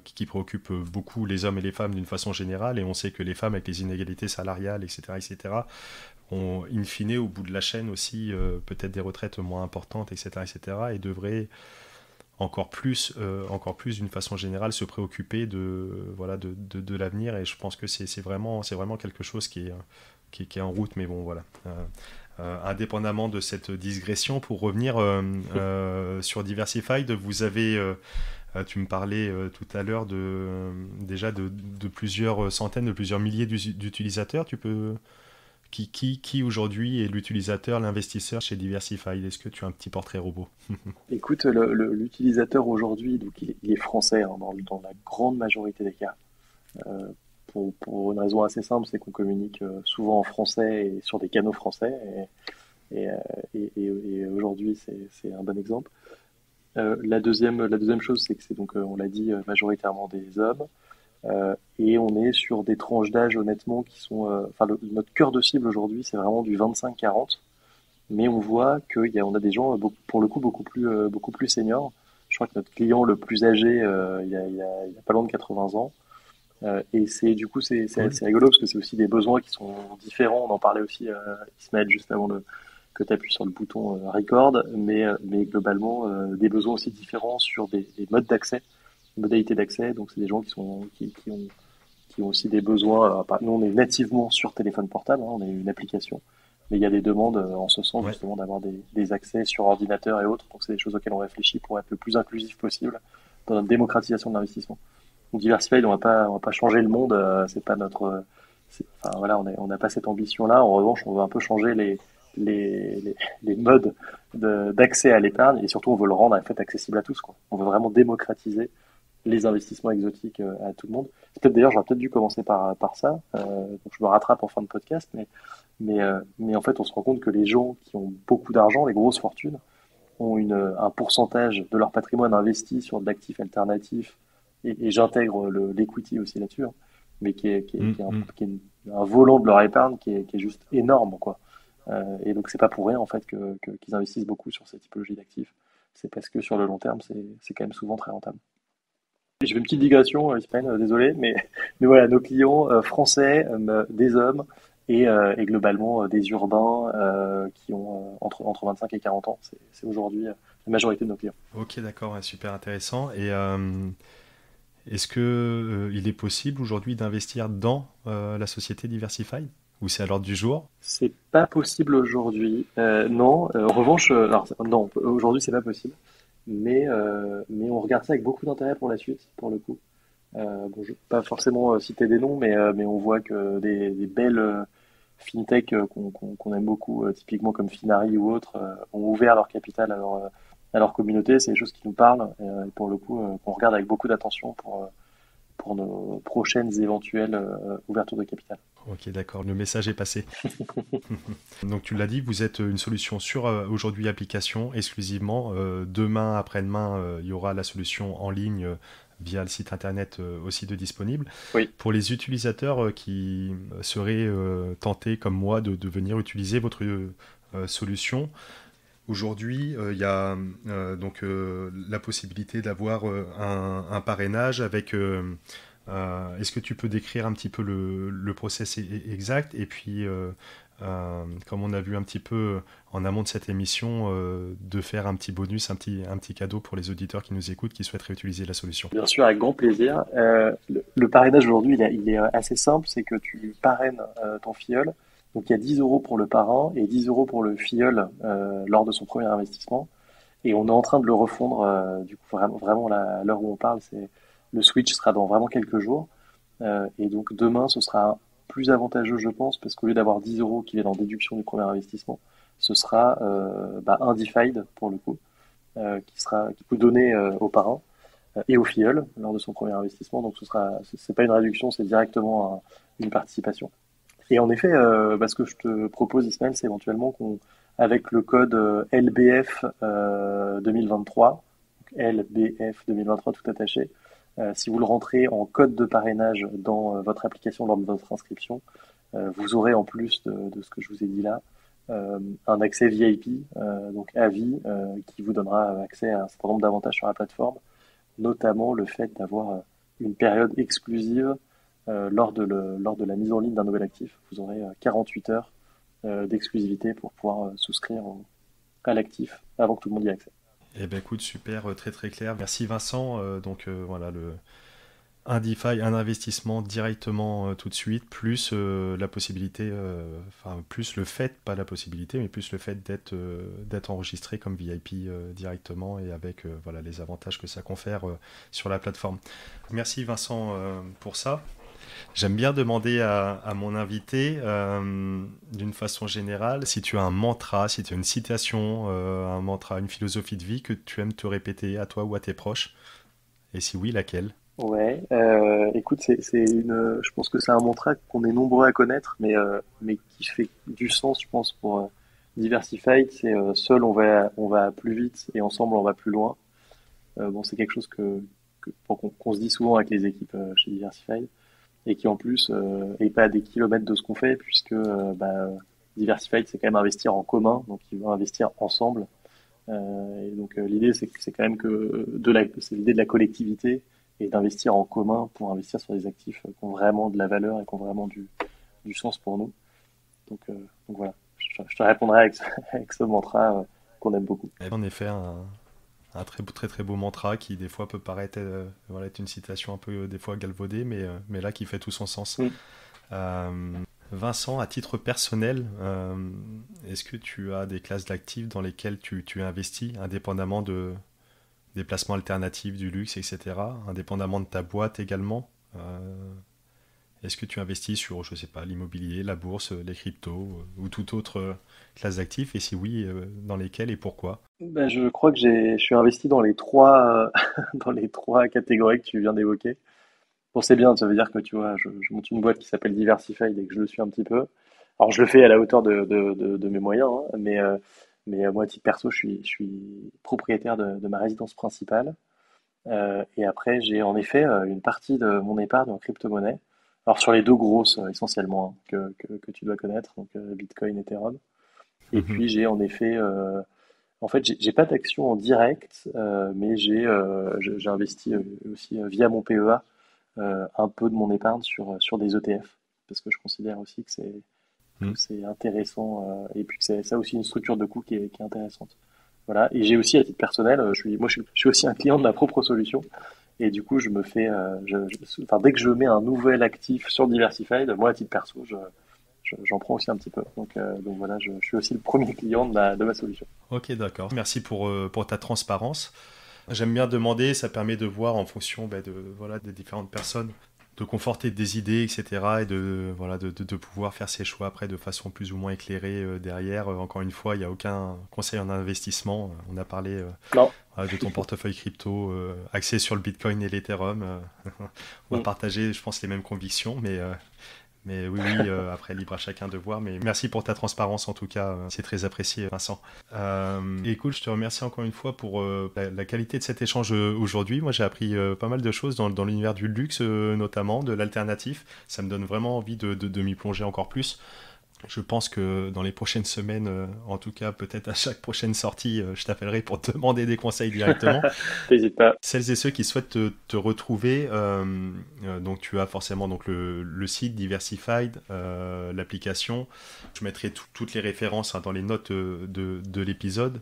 Speaker 1: qui préoccupe beaucoup les hommes et les femmes d'une façon générale. Et on sait que les femmes, avec les inégalités salariales, etc., ont, in fine, au bout de la chaîne aussi, peut-être des retraites moins importantes, etc., et devraient encore plus d'une façon générale, se préoccuper de l'avenir. Et je pense que c'est vraiment quelque chose qui est en route. Mais bon, voilà. Indépendamment de cette digression, pour revenir sur Diversified, vous avez, tu me parlais tout à l'heure déjà de plusieurs centaines, de plusieurs milliers d'utilisateurs. Qui aujourd'hui est l'utilisateur, l'investisseur chez Diversified? Est-ce que tu as un petit portrait robot?
Speaker 2: Écoute, l'utilisateur aujourd'hui, donc il est français hein, dans la grande majorité des cas. Euh, pour une raison assez simple, c'est qu'on communique souvent en français et sur des canaux français. Et aujourd'hui, c'est un bon exemple. La deuxième chose, c'est que c'est donc, on l'a dit, majoritairement des hommes. Et on est sur des tranches d'âge, honnêtement, qui sont. Enfin, notre cœur de cible aujourd'hui, c'est vraiment du 25-40. Mais on voit on a des gens, pour le coup, beaucoup plus seniors. Je crois que notre client le plus âgé, il a pas loin de 80 ans. Et du coup, c'est
Speaker 1: Cool.
Speaker 2: assez rigolo parce que c'est aussi des besoins qui sont différents. On en parlait aussi, Ismaël, juste avant que tu appuies sur le bouton record, mais globalement, des besoins aussi différents sur des modes d'accès, des modalités d'accès. Donc, c'est des gens qui ont aussi des besoins. Alors, nous, on est nativement sur téléphone portable, hein, on est une application, mais il y a des demandes en ce sens,
Speaker 1: Ouais.
Speaker 2: justement, d'avoir des accès sur ordinateur et autres. Donc, c'est des choses auxquelles on réfléchit pour être le plus inclusif possible dans notre démocratisation de l'investissement. Donc, Diversified, on va pas changer le monde, c'est pas notre. Enfin, voilà, on n'a pas cette ambition-là. En revanche, on veut un peu changer les modes d'accès à l'épargne et surtout, on veut le rendre en fait accessible à tous, quoi. On veut vraiment démocratiser les investissements exotiques à tout le monde. D'ailleurs, j'aurais peut-être dû commencer par ça. Donc je me rattrape en fin de podcast, mais en fait, on se rend compte que les gens qui ont beaucoup d'argent, les grosses fortunes, ont un pourcentage de leur patrimoine investi sur de l'actif alternatif, et j'intègre l'equity aussi là-dessus, hein, mais
Speaker 1: Mm, mm.
Speaker 2: qui est un volant de leur épargne qui est juste énorme, quoi. Et donc c'est pas pour rien en fait qu'ils investissent beaucoup sur cette typologie d'actifs. C'est parce que sur le long terme, c'est quand même souvent très rentable. Je fais une petite digression, Ismaël, désolé, mais voilà, nos clients français, des hommes et globalement des urbains qui ont entre 25 et 40 ans. C'est aujourd'hui la majorité de nos clients.
Speaker 1: Ok, d'accord, ouais, super intéressant. Et est-ce que il est possible aujourd'hui d'investir dans la société Diversified? Ou c'est à l'ordre du jour?
Speaker 2: C'est pas possible aujourd'hui. Non, en revanche, alors, non, aujourd'hui c'est pas possible. Mais on regarde ça avec beaucoup d'intérêt pour la suite, pour le coup. Bon, je ne vais pas forcément citer des noms, mais on voit que des belles fintech qu'on aime beaucoup, typiquement comme Finari ou autres, ont ouvert leur capital à leur communauté. C'est des choses qui nous parlent et pour le coup, qu'on regarde avec beaucoup d'attention pour nos prochaines éventuelles ouvertures de capital.
Speaker 1: Ok, d'accord, le message est passé. Donc tu l'as dit, vous êtes une solution sur aujourd'hui application exclusivement. Demain, après-demain, il y aura la solution en ligne via le site internet aussi de disponible.
Speaker 2: Oui.
Speaker 1: Pour les utilisateurs qui seraient tentés comme moi de venir utiliser votre solution, aujourd'hui, il y a donc la possibilité d'avoir un parrainage avec. Est-ce que tu peux décrire un petit peu le process exact? Et puis, comme on a vu un petit peu en amont de cette émission, de faire un petit bonus, un petit cadeau pour les auditeurs qui nous écoutent, qui souhaiteraient utiliser la solution.
Speaker 2: Bien sûr, avec grand plaisir. Le parrainage aujourd'hui, il est assez simple, c'est que tu parraines ton filleul. Donc il y a 10 euros pour le parrain et 10 euros pour le filleul lors de son premier investissement. Et on est en train de le refondre, du coup, vraiment là, à l'heure où on parle, le switch sera dans vraiment quelques jours. Et donc demain, ce sera plus avantageux, je pense, parce qu'au lieu d'avoir 10 euros qui viennent en déduction du premier investissement, ce sera undefined pour le coup. qui peut donner aux parents et au filleul lors de son premier investissement. Donc c'est pas une réduction, c'est directement une participation. Et en effet, ce que je te propose, Ismaël, c'est éventuellement avec le code LBF 2023, LBF 2023 tout attaché, si vous le rentrez en code de parrainage dans votre application lors de votre inscription, vous aurez en plus de ce que je vous ai dit là, un accès VIP, donc à vie, qui vous donnera accès à un certain nombre d'avantages sur la plateforme, notamment le fait d'avoir une période exclusive lors de la mise en ligne d'un nouvel actif. Vous aurez 48 heures d'exclusivité pour pouvoir souscrire à l'actif avant que tout le monde y ait accès.
Speaker 1: Eh ben écoute, super, très très clair. Merci Vincent. Voilà, un DeFi, un investissement directement tout de suite, plus la possibilité, plus le fait, pas la possibilité, mais plus le fait d'être enregistré comme VIP directement et avec les avantages que ça confère sur la plateforme. Merci Vincent pour ça. J'aime bien demander à mon invité, d'une façon générale, si tu as un mantra, si tu as une citation, un mantra, une philosophie de vie que tu aimes te répéter à toi ou à tes proches, et si oui, laquelle?
Speaker 2: Ouais, écoute, je pense que c'est un mantra qu'on est nombreux à connaître, mais qui fait du sens, je pense, pour Diversified. C'est seul on va plus vite et ensemble on va plus loin. Bon, c'est quelque chose qu'on se dit souvent avec les équipes chez Diversified et qui en plus est pas à des kilomètres de ce qu'on fait puisque Diversified c'est quand même investir en commun, donc ils vont investir ensemble. Et donc l'idée c'est quand même c'est l'idée de la collectivité et d'investir en commun pour investir sur des actifs qui ont vraiment de la valeur et qui ont vraiment du sens pour nous. Donc voilà, je te répondrai avec ce mantra qu'on aime beaucoup.
Speaker 1: En effet, un très, très très beau mantra qui des fois peut paraître être une citation un peu des fois galvaudée, mais là qui fait tout son sens.
Speaker 2: Mm.
Speaker 1: Vincent, à titre personnel, est-ce que tu as des classes d'actifs dans lesquelles tu investis, indépendamment des placements alternatifs, du luxe, etc., indépendamment de ta boîte également? Est-ce que tu investis sur, je sais pas, l'immobilier, la bourse, les cryptos ou toute autre classe d'actifs? Et si oui, dans lesquelles et pourquoi?
Speaker 2: Ben, je crois que je suis investi dans les trois, dans les trois catégories que tu viens d'évoquer. Bon, c'est bien, ça veut dire que tu vois, je monte une boîte qui s'appelle Diversified et que je le suis un petit peu. Alors, je le fais à la hauteur de mes moyens, hein, mais moi, à titre perso, je suis propriétaire de ma résidence principale. Et après, j'ai en effet une partie de mon épargne en crypto-monnaie. Alors, sur les deux grosses, essentiellement, hein, que tu dois connaître, donc Bitcoin, Ethereum. Et puis, j'ai en effet, en fait, j'ai pas d'action en direct, mais j'ai investi aussi via mon PEA un peu de mon épargne sur des ETF, parce que je considère aussi que
Speaker 1: Hmm.
Speaker 2: c'est intéressant, et puis que ça a aussi une structure de coût qui est intéressante. Voilà. Et j'ai aussi, à titre personnel, je suis aussi un client de ma propre solution. Et du coup, je me fais, enfin, dès que je mets un nouvel actif sur Diversified, moi, à titre perso, j'en prends aussi un petit peu. Donc voilà, je suis aussi le premier client de ma solution.
Speaker 1: Ok, d'accord. Merci pour ta transparence. J'aime bien demander, ça permet de voir en fonction des différentes personnes, de conforter des idées, etc. Et de pouvoir faire ses choix après de façon plus ou moins éclairée derrière. Encore une fois, il n'y a aucun conseil en investissement. On a parlé
Speaker 2: Non.
Speaker 1: de ton portefeuille crypto axé sur le Bitcoin et l'Ethereum. On va
Speaker 2: Mm.
Speaker 1: partager, je pense, les mêmes convictions, mais oui, après, libre à chacun de voir. Mais merci pour ta transparence, en tout cas. C'est très apprécié, Vincent. Écoute, je te remercie encore une fois pour la qualité de cet échange aujourd'hui. Moi, j'ai appris pas mal de choses dans l'univers du luxe, notamment, de l'alternatif. Ça me donne vraiment envie de m'y plonger encore plus. Je pense que dans les prochaines semaines, en tout cas peut-être à chaque prochaine sortie, je t'appellerai pour te demander des conseils directement.
Speaker 2: N'hésite pas.
Speaker 1: Celles et ceux qui souhaitent te retrouver, donc tu as forcément donc le site Diversified, l'application. Je mettrai toutes les références dans les notes de l'épisode.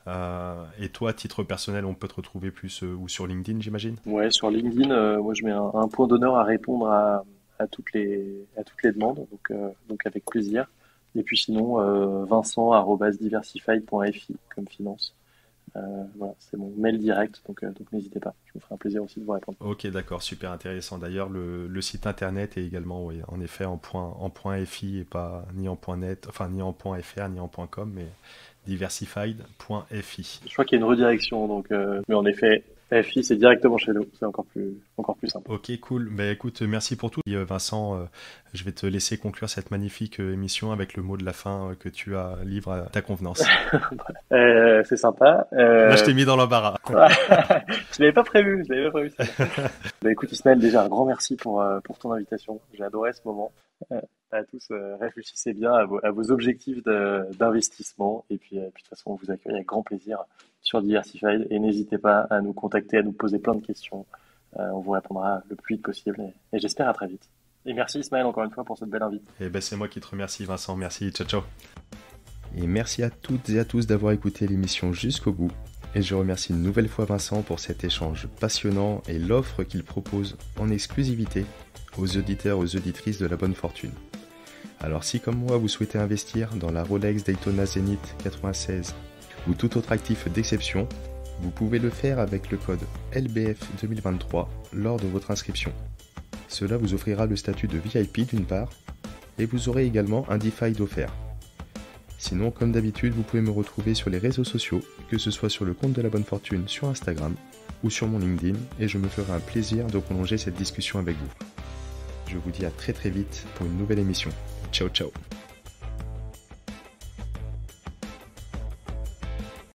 Speaker 1: Et toi, à titre personnel, on peut te retrouver plus ou sur LinkedIn, j'imagine?
Speaker 2: Ouais, sur LinkedIn, moi je mets un point d'honneur à répondre à toutes les demandes, donc avec plaisir. Et puis sinon, vincent@diversified.fi comme finance. Voilà, c'est mon mail direct, donc n'hésitez pas. Je me ferai un plaisir aussi de vous répondre.
Speaker 1: Ok, d'accord, super intéressant. D'ailleurs, le site internet est également, oui, en effet, en point .fi et pas ni en .net, enfin ni en .fr ni en .com, diversified.fi.
Speaker 2: Je crois qu'il y a une redirection, donc, mais en effet, FI, c'est directement chez nous. C'est encore plus simple.
Speaker 1: Ok, cool. Bah, écoute, merci pour tout. Et, Vincent, je vais te laisser conclure cette magnifique émission avec le mot de la fin que tu as libre à ta convenance.
Speaker 2: C'est sympa.
Speaker 1: Là, je t'ai mis dans l'embarras.
Speaker 2: Je l'avais pas prévu. Ça. Bah, écoute, Ismaël, déjà un grand merci pour ton invitation. J'ai adoré ce moment. À tous, réfléchissez bien à vos objectifs d'investissement. Et puis, de toute façon, on vous accueille avec grand plaisir sur Diversified. Et n'hésitez pas à nous contacter, à nous poser plein de questions. On vous répondra le plus vite possible. Et j'espère à très vite. Et merci Ismaël encore une fois pour cette belle invite.
Speaker 1: Et ben, c'est moi qui te remercie, Vincent. Merci. Ciao, ciao. Et merci à toutes et à tous d'avoir écouté l'émission jusqu'au bout. Et je remercie une nouvelle fois Vincent pour cet échange passionnant et l'offre qu'il propose en exclusivité aux auditeurs et aux auditrices de la bonne fortune. Alors si comme moi vous souhaitez investir dans la Rolex Daytona Zenith 96 ou tout autre actif d'exception, vous pouvez le faire avec le code LBF 2023 lors de votre inscription. Cela vous offrira le statut de VIP d'une part, et vous aurez également un DeFi offert. Sinon, comme d'habitude, vous pouvez me retrouver sur les réseaux sociaux, que ce soit sur le compte de la bonne fortune sur Instagram ou sur mon LinkedIn, et je me ferai un plaisir de prolonger cette discussion avec vous. Je vous dis à très vite pour une nouvelle émission. Ciao ciao.